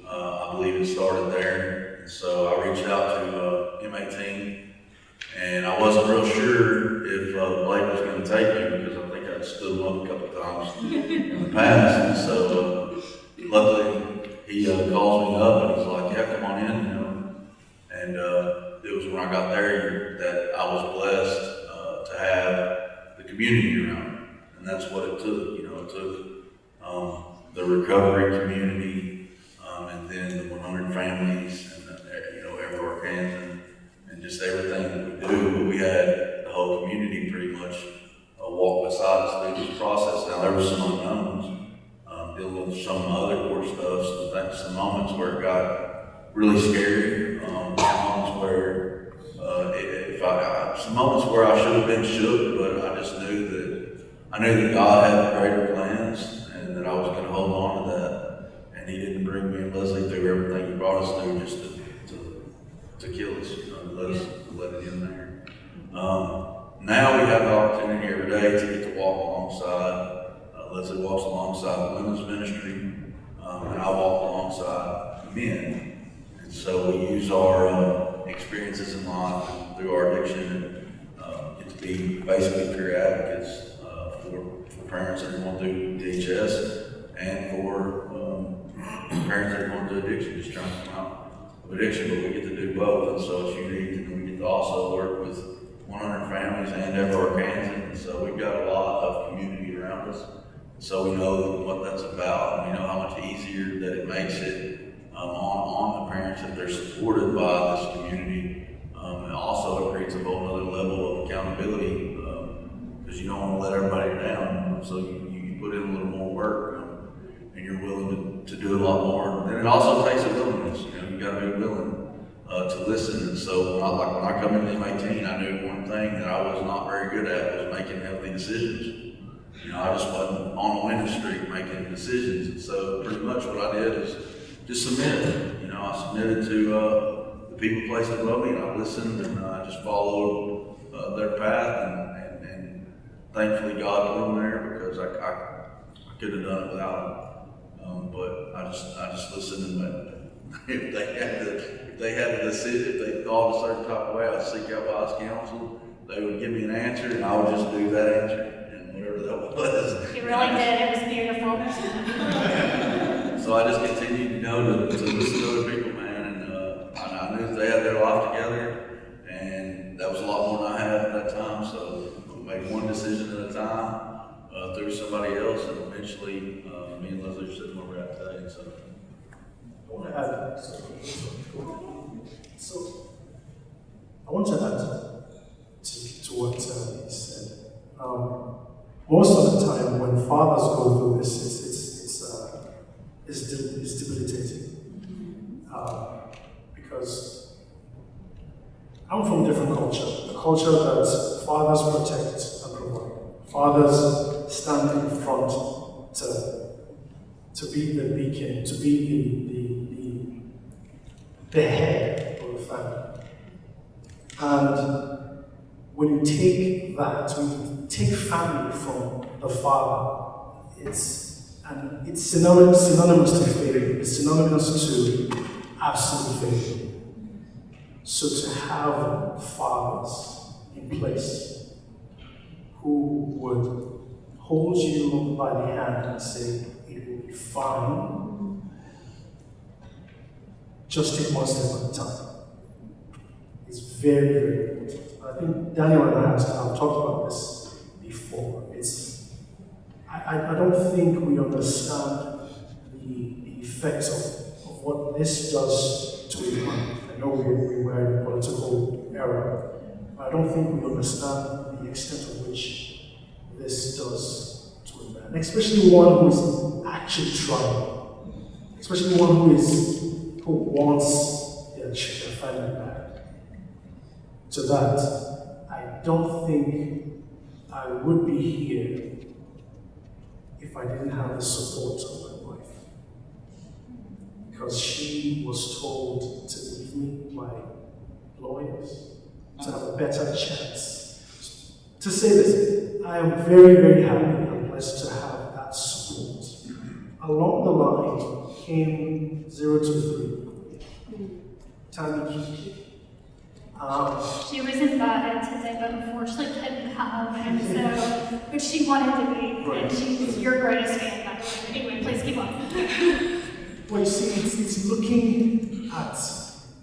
I believe it started there. And And so I reached out to M18, and I wasn't real sure if Blake was going to take me because I think I'd stood him up a couple times in the past. And so luckily he calls me up and he's like, yeah, come on in, you know. And it was when I got there that I was blessed to have the community around me. And that's what it took, you know. It took the recovery community and then the 100 families and everywhere Kansas and just everything that we do. But we had the whole community pretty much walk beside us through this process. Now there were some unknowns, dealing with some other core stuff, some moments where it got really scary, moments where some moments where I should have been shook, but I just knew that God had greater plans and that I was going to hold on to that. And He didn't bring me and Leslie through everything He brought us through just to kill us, you know, let it in there. Now we have the opportunity every day to get to walk alongside. Leslie walks alongside the women's ministry, and I walk alongside men. And so we use our experiences in life and through our addiction and get to be basically peer advocates for parents that are going through DHS and for parents that are going through addiction, just trying to come out of addiction. But we get to do both, and so it's unique. And we get to also work with 100 families and everywhere Kansas, and so we've got a lot of community around us. So we know what that's about, and we know how much easier that it makes it on the parents if they're supported by this community. And also it creates a whole other level of accountability because you don't want to let everybody down. So you put in a little more work and you're willing to do a lot more. And it also takes a willingness. You know, you got to be willing to listen. And so when I come into M18, I knew one thing that I was not very good at was making healthy decisions. You know, I just wasn't on a winning streak making decisions. And so pretty much what I did is just submit. You know, I submitted to the people, places above me, and I listened and I just followed their path. And thankfully God put them there because I could have done it without them. But I just listened and went. If they had a decision, if they thought a certain type of way, I'd seek out wise counsel. They would give me an answer, and I would just do that answer. Whatever that was. You really did. It was beautiful. So I just continued, to listen to other people, man, and I knew they had their life together, and that was a lot more than I had at that time. So we made one decision at a time through somebody else, and eventually me and Leslie are sitting where we're at today. So I want to add so I want to add to what he said. Most of the time, when fathers go through this, it's debilitating. Because I'm from a different culture, a culture that fathers protect and provide. Fathers stand in front to be the beacon, to be the head of the family. And when you take that, when you take family from the father, it's synonymous to failure. It's synonymous to absolute failure. So to have fathers in place who would hold you by the hand and say, it will be fine, just take one step at a time. It's very, very important. I think Daniel and I have talked about this before. I don't think we understand the effects of what this does to a man. I know we were in a political era, but I don't think we understand the extent of which this does to a man, especially one who is actually trying, especially one who wants their family back. To that, I don't think I would be here if I didn't have the support of my wife. Because she was told to leave me by lawyers to have a better chance. To say this, I am very, very happy and blessed to have that support. Along the line came 0 to 3. Tammy. She was invited today, but unfortunately couldn't come, and so, but she wanted to be, and she's your greatest fan, by the way. Anyway, please keep on. Well, you see, it's looking at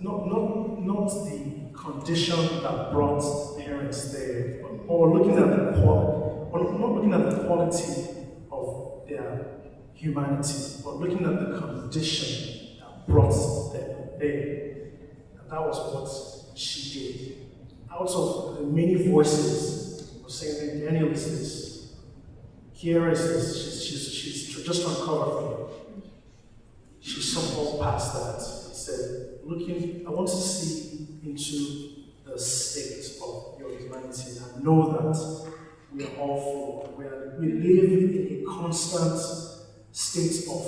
not the condition that brought parents there, or looking at the quality, or not looking at the quality of their humanity, but looking at the condition that brought them there. And that was what she did. Out of the many voices of saying, Daniel is this, here is this, she's just uncovered. She somehow passed that and said, I want to see into the state of your humanity and know that we are all flawed. We live in a constant state of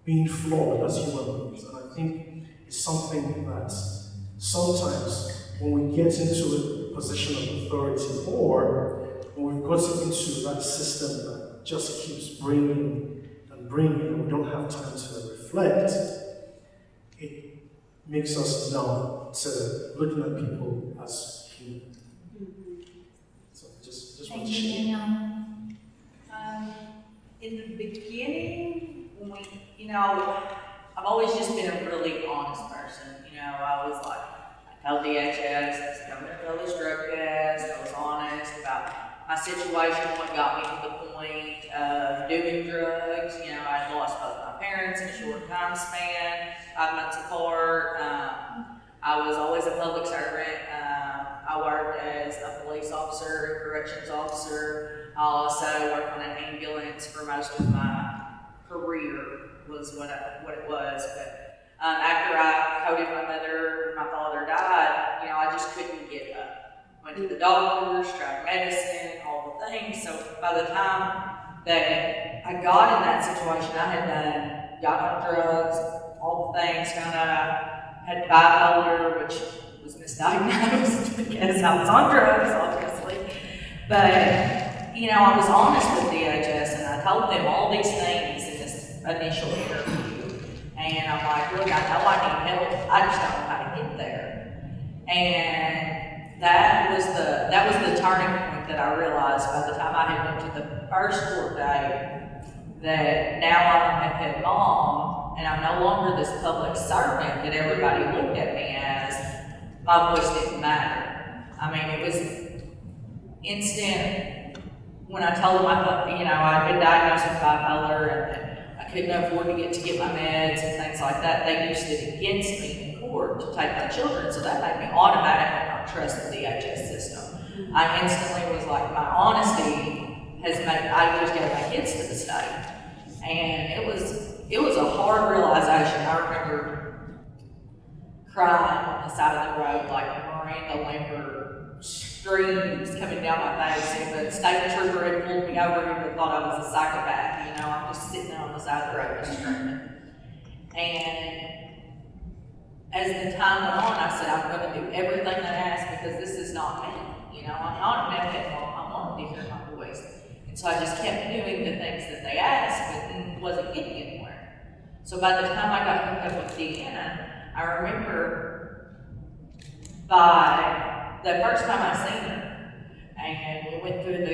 being flawed as human beings. And I think it's something that sometimes when we get into a position of authority, or when we've gotten into that system that just keeps bringing and we don't have time to reflect, it makes us numb to looking at people as human. So just want Thank to you, share. Danielle. In the beginning, when I've always just been a really honest person. I was like, I told DHS, I said, I'm going to fail this drug test. I was honest about my situation, what got me to the point of doing drugs. I'd lost both my parents in a short time span, 5 months apart. I was always a public servant. I worked as a police officer, corrections officer. I also worked on an ambulance for most of my career, was what it was. But after I coded my mother, my father died, I just couldn't get up. Went to the doctors, tried medicine, all the things. So by the time that I got in that situation, I got on drugs, all the things, found out I had bipolar, which was misdiagnosed because I was on drugs, obviously. But, I was honest with DHS and I told them all these things in this initial interview. And I'm like, look, I know I need help, I just don't know how to get there. And that was the turning point that I realized by the time I had went to the first court date, that now I'm a meth-head mom, and I'm no longer this public servant that everybody looked at me as. My voice didn't matter. I mean, it was instant. When I told them I'd been diagnosed with bipolar and that I couldn't afford to get my meds and things like that, they used it against me in court to take my children, so that made me automatically not trust the DHS system. I instantly was like, my honesty has made, I just gave my kids to the state. And it was a hard realization. I remember crying on the side of the road like Miranda Lambert streams coming down my face. If a state trooper had pulled me over, he would have thought I was a psychopath. I'm just sitting there on the side of the road just screaming. And as the time went on, I said, I'm going to do everything they ask because this is not me. I'm not a meth-head mom. I wanted to hear my voice. And so I just kept doing the things that they asked, but wasn't getting anywhere. So by the time I got hooked up with Deanna, I remember by the first time I seen her, and we went through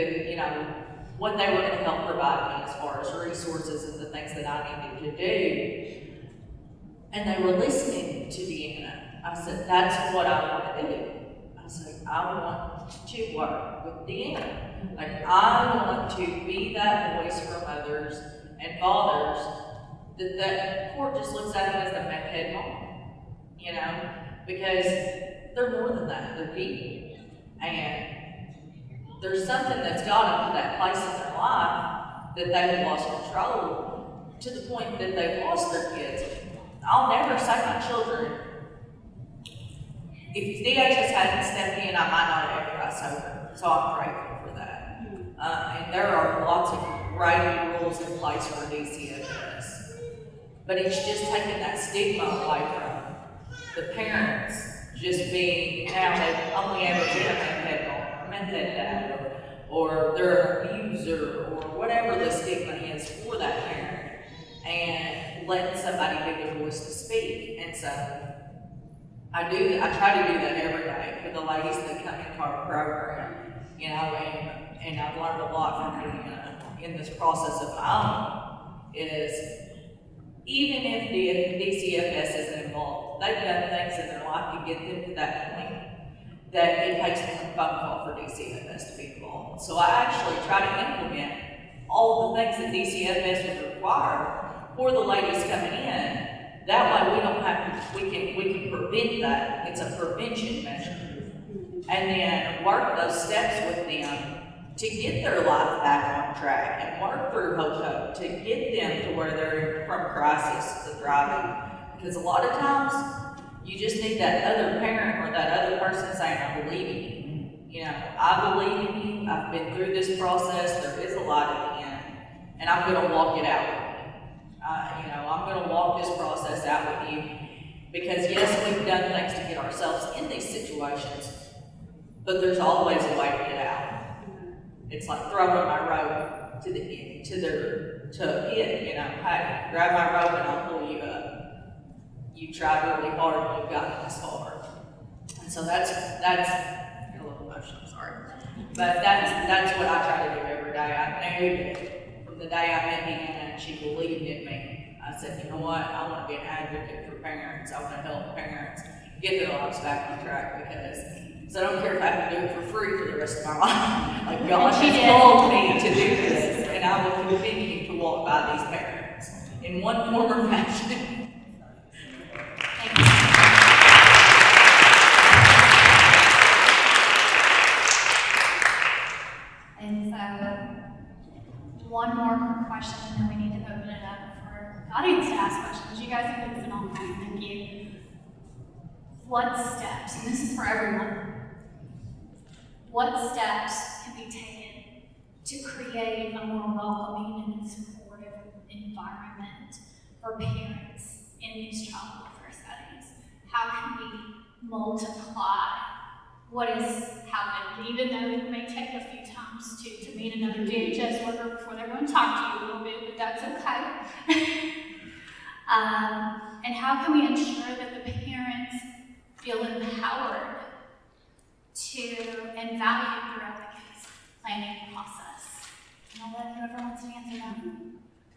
what they were going to help provide me as far as resources and the things that I needed to do. And they were listening to Deanna. I said, that's what I want to do. I said, I want to work with Deanna. Like, I want to be that voice for mothers and fathers that court just looks at them as the meth-head mom, because they're more than that, they're people. And there's something that's got them to that place in their life that they have lost control to the point that they've lost their kids. I'll never say my children, if DHS hadn't stepped in, I might not have ever got sober. So I'm grateful for that. And there are lots of great rules in place for DCFS. But it's just taking that stigma away from the parents just being, now they've only ever been a meth-head dad, or they're an abuser, or whatever the stigma is for that parent, and letting somebody be the voice to speak. And so I try to do that every day for the ladies that come into our program, you know, and I've learned a lot from being in this process of my own, is even if the DCFS isn't involved, they've done things in their life to get them to that point that it takes one phone call for DCFS to be involved. So I actually try to implement all the things that DCFS would require for the ladies coming in. That way we don't have to, we can prevent that. It's a prevention measure. And then work those steps with them to get their life back on track and work through hope to get them to where they're from crisis to thriving. Because a lot of times you just need that other parent or that other person saying, I believe in you. You know, I believe in you. I've been through this process. There is a light at the end, and I'm going to walk it out with you. You know, I'm going to walk this process out with you because yes, we've done things to get ourselves in these situations, but there's always a way to get out. It's like throwing my rope to the end, to it. You know, hey, grab my rope and I'll pull you up. You tried really hard and you've gotten this far. And so that's a little emotional, sorry. But that's what I try to do every day. I knew that from the day I met Deanna and she believed in me. I said, you know what, I want to be an advocate for parents. I want to help parents get their lives back on track because I don't care if I have to do it for free for the rest of my life. Like God has called me to do this, and I will continue to walk by these parents in one form or fashion. And so, one more question, and then we need to open it up for the audience to ask questions. You guys have been phenomenal. Thank you. What steps, and this is for everyone, what steps can be taken to create a more welcoming and supportive environment for parents in these child welfare settings? How can we multiply what has happened, even though it may take a few times to meet another DHS worker before they're going to talk to you a little bit, but that's okay. And how can we ensure that the parents feel empowered to and valued throughout the case planning process? And I'll let whoever wants to answer that.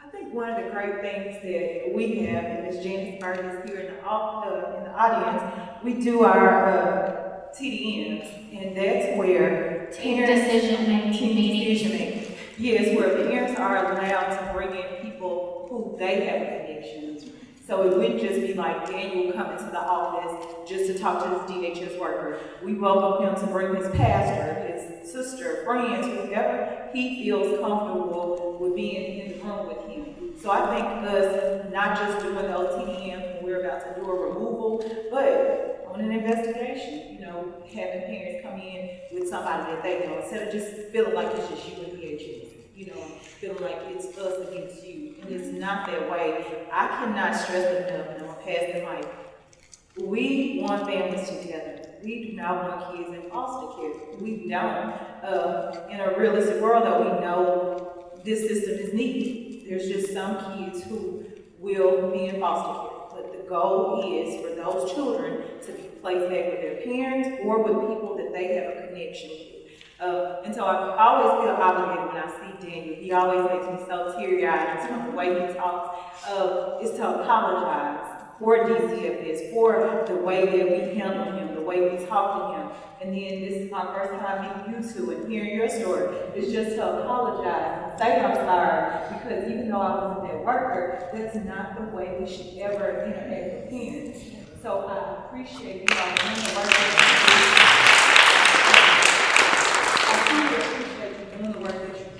I think one of the great things that we have, and Ms. Janice Bird is here in the audience, we do our TDMs, and that's where Team decision making. Yes, where parents are allowed to bring in people who they have a connection to. So it wouldn't just be like Daniel coming to the office just to talk to his DHS worker. We welcome him to bring his pastor, his sister, friends, whoever he feels comfortable with being in the room with him. So I think us not just doing the OTDM when we're about to do a removal, but on an investigation, you know, having parents come in with somebody that they know instead of just feeling like it's just you and DHS. You know, feeling like it's us against you, and it's not that way. I cannot stress enough, and I'm gonna pass the mic. We want families together. We do not want kids in foster care. We don't. In a realistic world, though, we know this system is needed. There's just some kids who will be in foster care, but the goal is for those children to be placed back with their parents or with people that they have a connection with. And so I always feel obligated when I see Daniel. He always makes me so teary-eyed just from the way he talks. Is to apologize for DCFS, for the way that we handle him, the way we talk to him. And then this is my first time meeting you two and hearing your story. It's just to apologize and say I'm sorry, because even though I wasn't that worker, that's not the way we should ever interact with parents. So I appreciate you all doing the work that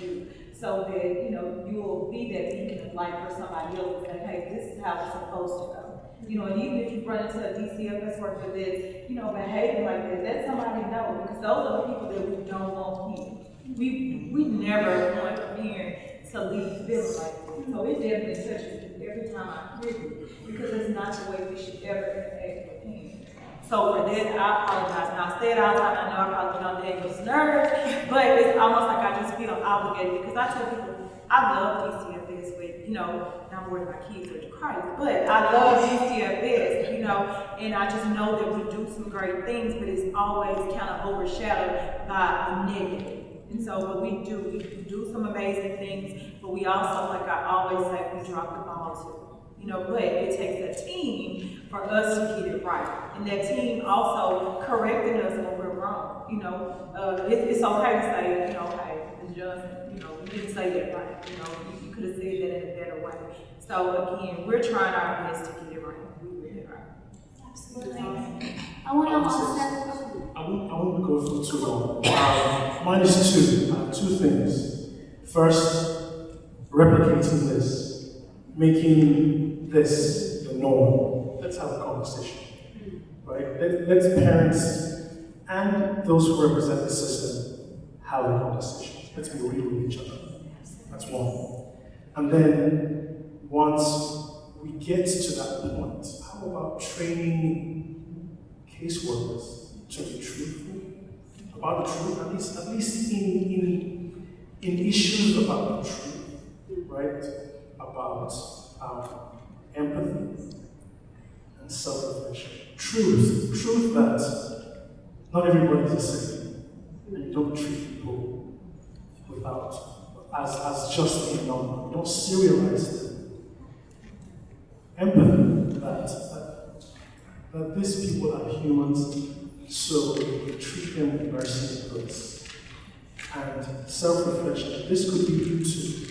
you do. So that, you know, you will be that beacon of light for somebody else and say, hey, this is how it's supposed to go. You know, and even if you run into a DCFS worker that's, you know, behaving like that, let somebody know, because those are the people that we don't want here. We never want a parent to leave feeling like this. So it definitely touches me every time I hear you, because it's not the way we should ever interact with parents. So for that, I apologize. And I said all the time, I know I probably get on Daniel's nerves, but it's almost like I just feel obligated because I tell people, I love DCFS, but, you know, I'm worried my kids are to Christ. But I love DCFS, you know, and I just know that we do some great things, but it's always kind of overshadowed by the negative. And so what we do some amazing things, but we also, like I always say, we drop the ball too. You know, but it takes a team for us to get it right. And that team also correcting us when we're wrong. You know, it's okay to say, you know, hey, Ms. Johnson, you know, you didn't say that right. You know, you could have said that in a better way. So again, we're trying our best to get it right. We really are. Absolutely. I want to also I won't go for too long. Mine is two. Two things. First, replicating this, making this the norm. Let's have a conversation, right? Let's parents and those who represent the system have a conversation. Let's be real with each other. That's one. And then once we get to that point, how about training caseworkers to be truthful about the truth, at least in issues about the truth, right? About empathy and self-reflection. Truth that not everybody is the same, and you don't treat people as just a number. You don't serialize them. Empathy that these people are humans, so we treat them with mercy and grace. And self-reflection. This could be you too.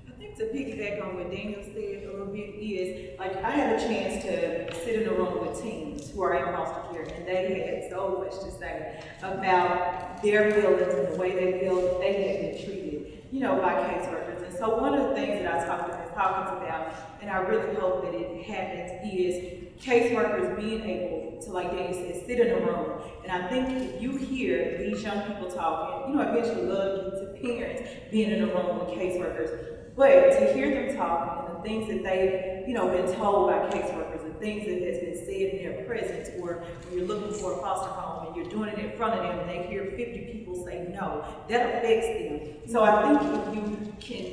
I think to piggyback on what Daniel said a little bit is, like, I had a chance to sit in a room with teens who are in foster care, and they had so much to say about their feelings and the way they feel that they had been treated, you know, by caseworkers. And so one of the things that I talked about, and I really hope that it happens, is caseworkers being able to, like Daniel said, sit in a room. And I think if you hear these young people talking, you know, eventually love you to parents being in a room with caseworkers. But to hear them talk and the things that they've, you know, been told by caseworkers, and things that has been said in their presence, or when you're looking for a foster home and you're doing it in front of them and they hear 50 people say no, that affects them. So I think if you can,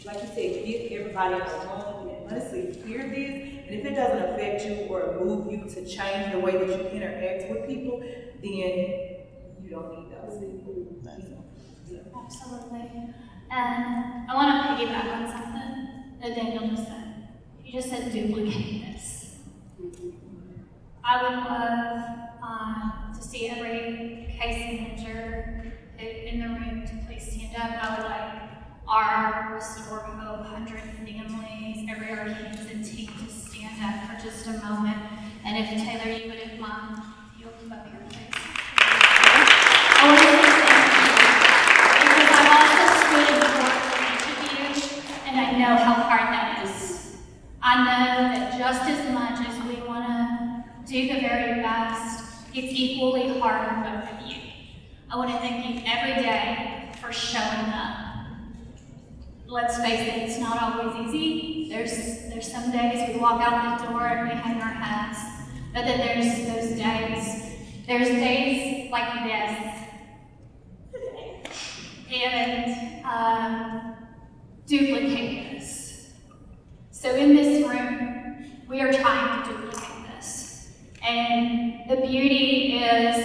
like you said, get everybody in the room and honestly hear this, and if it doesn't affect you or move you to change the way that you interact with people, then you don't need those people. Absolutely. And I want to piggyback on something that Daniel just said. You just said duplicate this. I would love to see every case manager in the room to please stand up. I would like our Restore Hope 100 families, every Arkansas team to stand up for just a moment. And if Taylor, you wouldn't mind, you'll come up here, please. I want to say thank you, because I've also stood in front of each of you, and I know how hard that is. I know that just as much as we want to do the very best, it's equally hard on both of you. I want to thank you every day for showing up. Let's face it, it's not always easy. There's some days we walk out the door and we hang our heads. But then there's those days. There's days like this. And duplicate this. So in this room, we are trying to duplicate this. And the beauty is,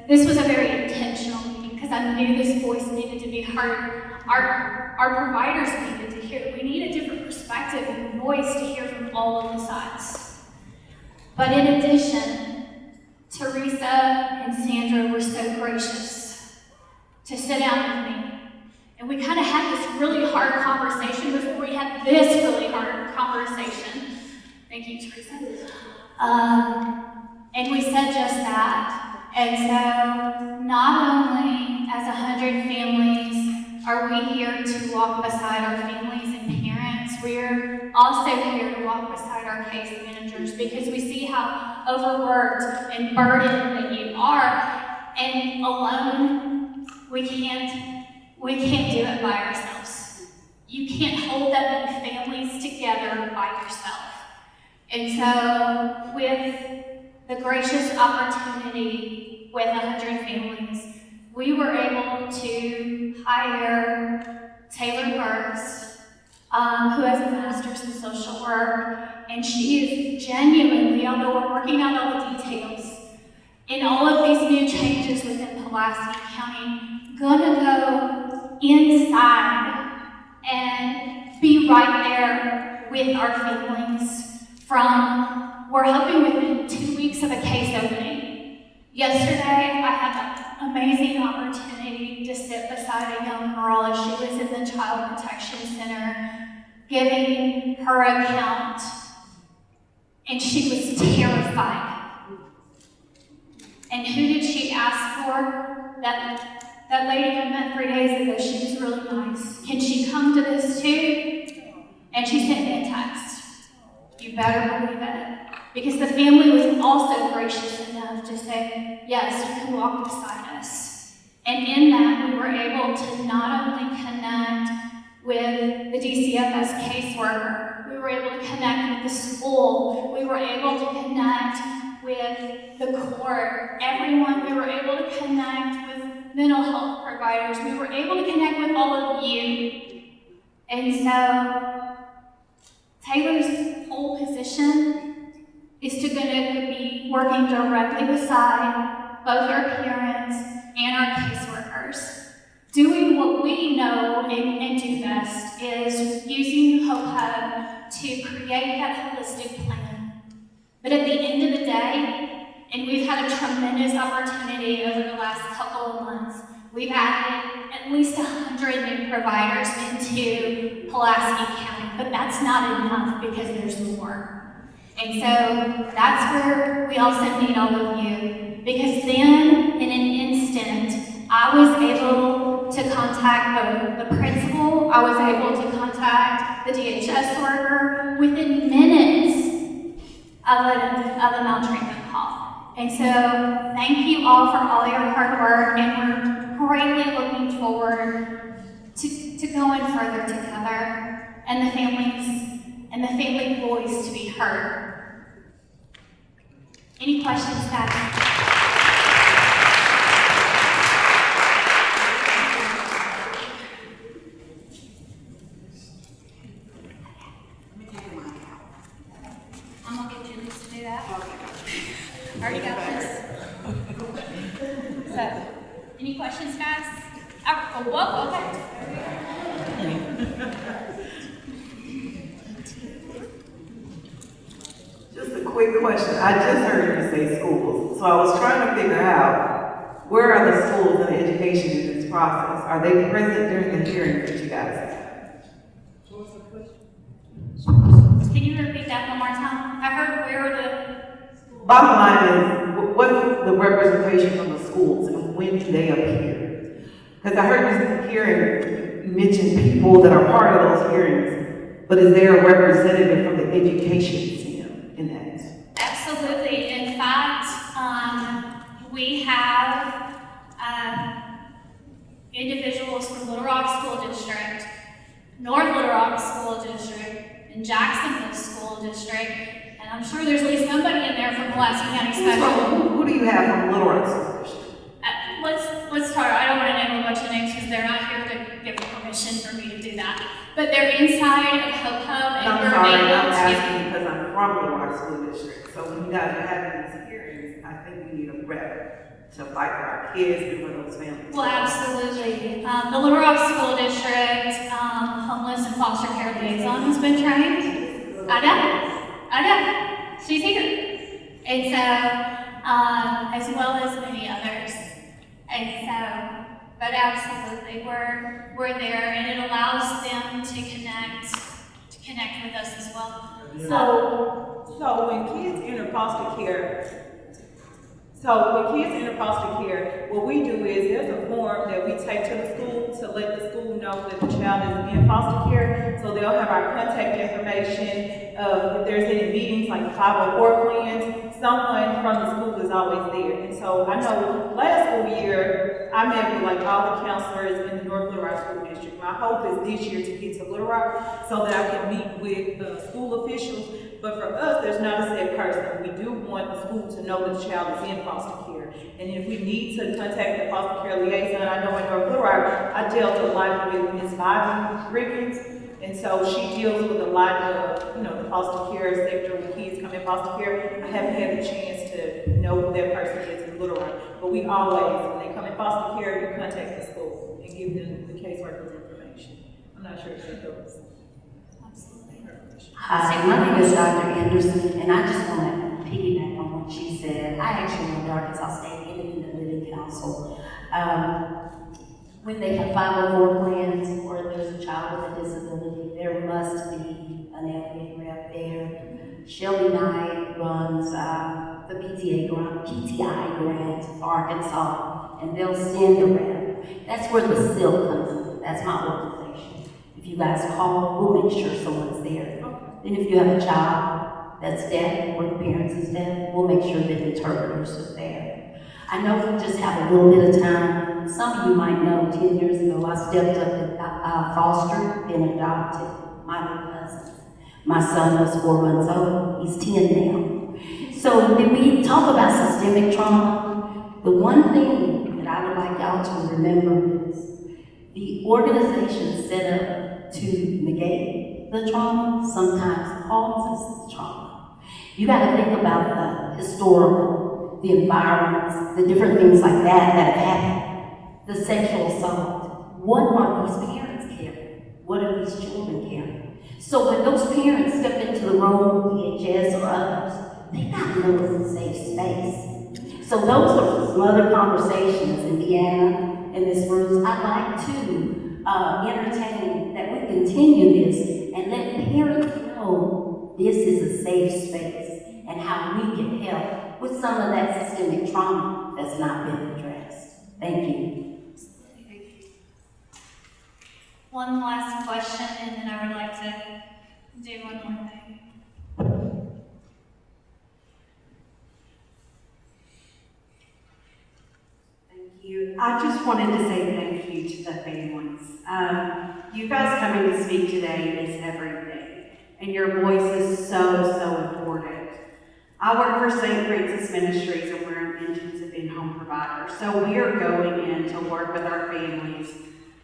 this was a very intentional meeting because I knew this voice needed to be heard. Our providers needed to hear. We need a different perspective and voice to hear from all of the sides. But in addition, Teresa and Sandra were so gracious to sit down with me. And we kind of had this really hard conversation before we had this really hard conversation. Thank you, Teresa. And we said just that. And so not only as 100 families are we here to walk beside our families and parents, we're also here to walk beside our case managers because we see how overworked and burdened that you are. And alone, we can't do it by ourselves. You can't hold that many families together by yourself. And so with the gracious opportunity with 100 families we were able to hire Taylor Burks, who has a master's in social work, and she is genuinely, although we're working out all the details, in all of these new changes within Pulaski County, gonna go inside and be right there with our families we're hoping within 2 weeks of a case opening. Yesterday, I had the amazing opportunity to sit beside a young girl as she was in the Child Protection Center giving her account, and she was terrified. And who did she ask for? That lady I met 3 days ago, she was really nice. Can she come to this too? And she sent me a text. You better believe it. Because the family was also gracious enough to say, yes, you can walk beside us. And in that, we were able to not only connect with the DCFS caseworker, we were able to connect with the school, we were able to connect with the court, everyone, we were able to connect with mental health providers, we were able to connect with all of you. And so, Taylor's whole position is to be working directly beside both our parents and our caseworkers. Doing what we know and do best is using Hope Hub to create that holistic plan. But at the end of the day, and we've had a tremendous opportunity over the last couple of months, we've added at least 100 new providers into Pulaski County, but that's not enough because there's more. And so that's where we also need all of you, because then in an instant, I was able to contact the principal, I was able to contact the DHS worker within minutes of a maltreatment call. And so thank you all for all your hard work, and we're greatly looking forward to going further together and the family voice to be heard. Any questions, guys? I'm gonna get Julie to do that. I already got this. So, any questions, guys? Oh, whoa, okay. Just a quick question. I just heard you say schools, so I was trying to figure out where are the schools and education in this process? Are they present during the hearings that you guys have? Can you repeat that one more time? I heard where the... Bottom line is, what's the representation from the schools and when do they appear? Because I heard you hearing mention people that are part of those hearings, but is there a representative from the education STEM in that? Absolutely. In fact, we have individuals from Little Rock School District, North Little Rock School District, and Jacksonville School District, and I'm sure there's at least somebody in there from Pulaski County Special. Who do you have from Little Rock School District? Let's start. I don't want to name a bunch of names because they're not here to give permission for me to do that. But they're inside of Hope Hub, and I'm we're sorry, able I'm to. asking because I'm from Little Rock School District. So when you guys are having these hearings, I think we need a rep to fight for our kids and for those families. Well, absolutely. The Little Rock School District homeless and foster care liaison has been trained. I know. She's here. And so, as well as many others. And so, but absolutely, we're there, and it allows them to connect with us as well. So when kids enter foster care, what we do is there's a form that we take to the school to let the school know that the child is in foster care. So they'll have our contact information, if there's any meetings like 504 plans. someone from the school is always there. And so I know last school year, I met with like all the counselors in the North Little Rock School District. My hope is this year to get to Little Rock so that I can meet with the school officials. But for us, there's not a set person. We do want the school to know that the child is in foster care. And if we need to contact the foster care liaison, I know in North Little Rock, I dealt a lot with Ms. Bobby Riggins. And so she deals with a lot of, the foster care sector when kids come in foster care. I haven't had the chance to know who that person is in Little Rock. But we always, when they come in foster care, you contact the school and give them the caseworker's information. I'm not sure if that helps. Hi, my name is Dr. Anderson, and I just want to piggyback on what she said. I actually am the Arkansas State Independent Living Council. When they have 504 plans or there's a child with a disability, there must be an LPA rep there. Shelby Knight runs the PTI grant for Arkansas, and they'll send a rep. That's where the SIL comes in. That's my organization. If you guys call, we'll make sure someone's there. Then if you have a child that's deaf or the parents is deaf, we'll make sure that interpreters are there. I know we just have a little bit of time. Some of you might know 10 years ago I stepped up and fostered and adopted my little cousin. My son was 4 months old, he's 10 now. So when we talk about systemic trauma, the one thing that I would like y'all to remember is the organization set up to negate the trauma sometimes causes the trauma. You got to think about the historical, the environments, the different things like that have happened. The sexual assault. What are these parents carrying? What are these children carrying? So when those parents step into the room, DHS or others, they got to know it's a safe space. So those are some other conversations in Deanna and Ms. Bruce. I'd like to entertain that we continue this and let parents know this is a safe space and how we can help with some of that systemic trauma that's not been addressed. Thank you. One last question, and then I would like to do one more thing. Thank you. I just wanted to say thank you to the families. You guys coming to speak today is everything, and your voice is so important. I work for St. Francis Ministries, and we're an intensive in-home provider, so we are going in to work with our families.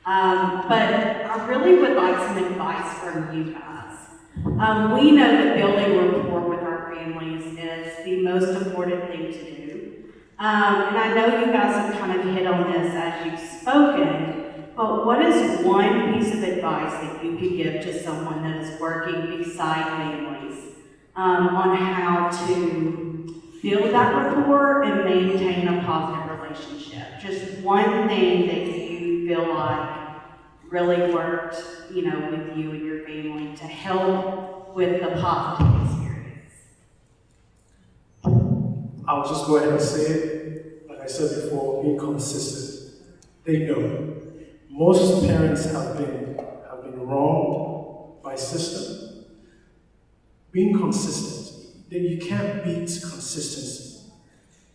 But I really would like some advice from you guys. We know that building rapport with our families is the most important thing to do. And I know you guys have kind of hit on this as you've spoken, but what is one piece of advice that you could give to someone that is working beside families on how to build that rapport and maintain a positive relationship? Just one thing that you feel like really worked, with you and your family to help with the positive experience. I'll just go ahead and say it, like I said before, being consistent. They know. Most parents have been wronged by system. Being consistent, that you can't beat consistency.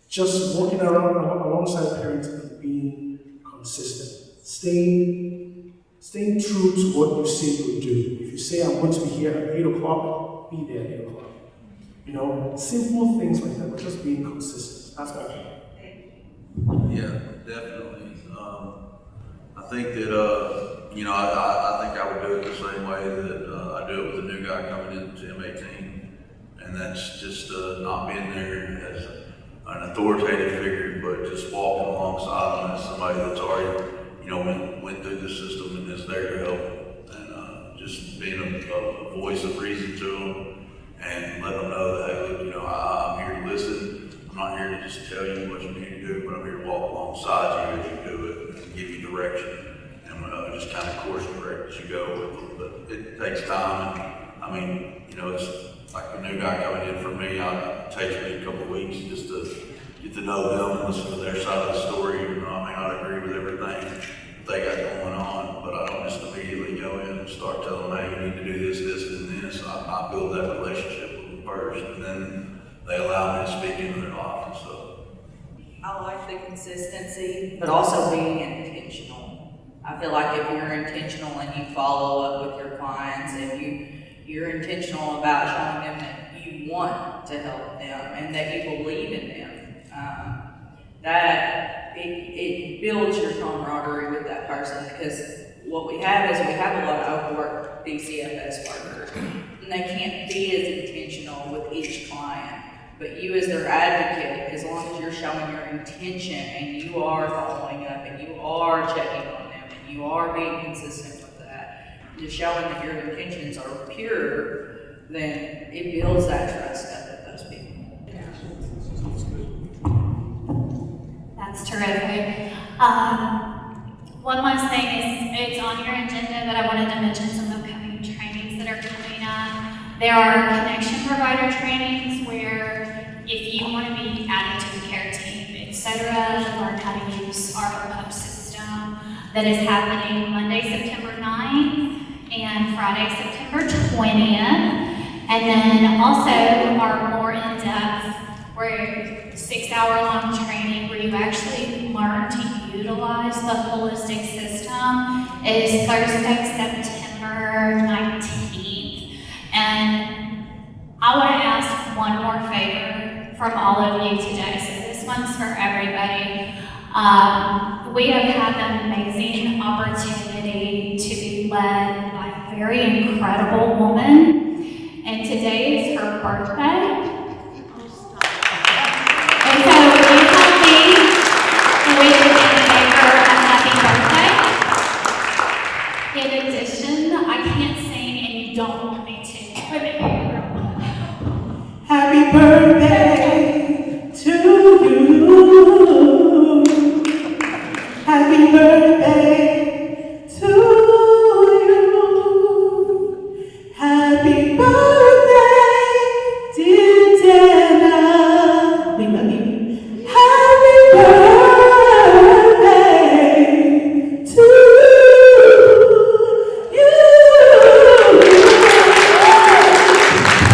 Just walking around alongside parents and being consistent. Staying true to what you say you'll do. If you say I'm going to be here at 8 o'clock, be there at 8 o'clock. Simple things like that, but just being consistent. That's all. Yeah, definitely. I think that, I think I would do it the same way that I do it with a new guy coming into M18. And that's just not being there as an authoritative figure, but just walking alongside them as somebody that's already, went through the system and is there to help. And just being a voice of reason to them and let them know that, hey, look, I'm here to listen. I'm not here to just tell you what you need to do, but I'm here to walk alongside you as you do it and give you direction and just kind of course correct as you go with them. But it takes time, and it's like a new guy coming in for me. It takes me a couple of weeks just to get to know them and listen to their side of the story. I may not agree with everything that they got going on, but I don't just immediately go in and start telling them, hey, you need to do this, this, and this. I build that relationship with them first, and then they allow me to speak into their life. So I like the consistency, but also being intentional. I feel like if you're intentional and you follow up with your clients, and you're intentional about showing them that you want to help them and that you believe in them, that it builds your camaraderie with that person. Because what we have is we have a lot of overworked DCFS workers, and they can't be as intentional with each client. But you, as their advocate, as long as you're showing your intention and you are following up and you are checking on them and you are being consistent with that, just showing that your intentions are pure, then it builds that trust up with those people. That's terrific. One last thing is, it's on your agenda that I wanted to mention some upcoming trainings that are coming up. There are connection provider trainings where if you want to be added to the care team, etc., learn how to use our hub system, that is happening Monday, September 9th and Friday, September 20th. And then also our more in-depth, where 6-hour-long training where you actually learn to utilize the holistic system is Thursday, September 19th. And I want to ask one more favor from all of you today. So this one's for everybody. We have had the amazing opportunity to be led by a very incredible woman. And today is her birthday. And so would you help me with the her a happy birthday? In addition, I can't sing and you don't want me to. Happy birthday to you. Happy birthday to you. Happy birthday, dear Dana. We love you. Happy birthday to you.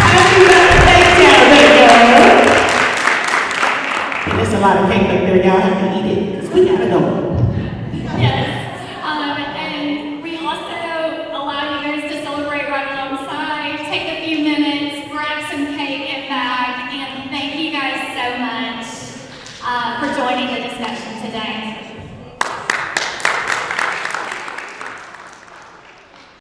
Happy birthday, Dana. There's a lot of cake up there. Y'all have to eat it because we gotta go. Yes. And we also allow you guys to celebrate right alongside. Take a few minutes, grab some cake and bag, and thank you guys so much for joining the discussion today.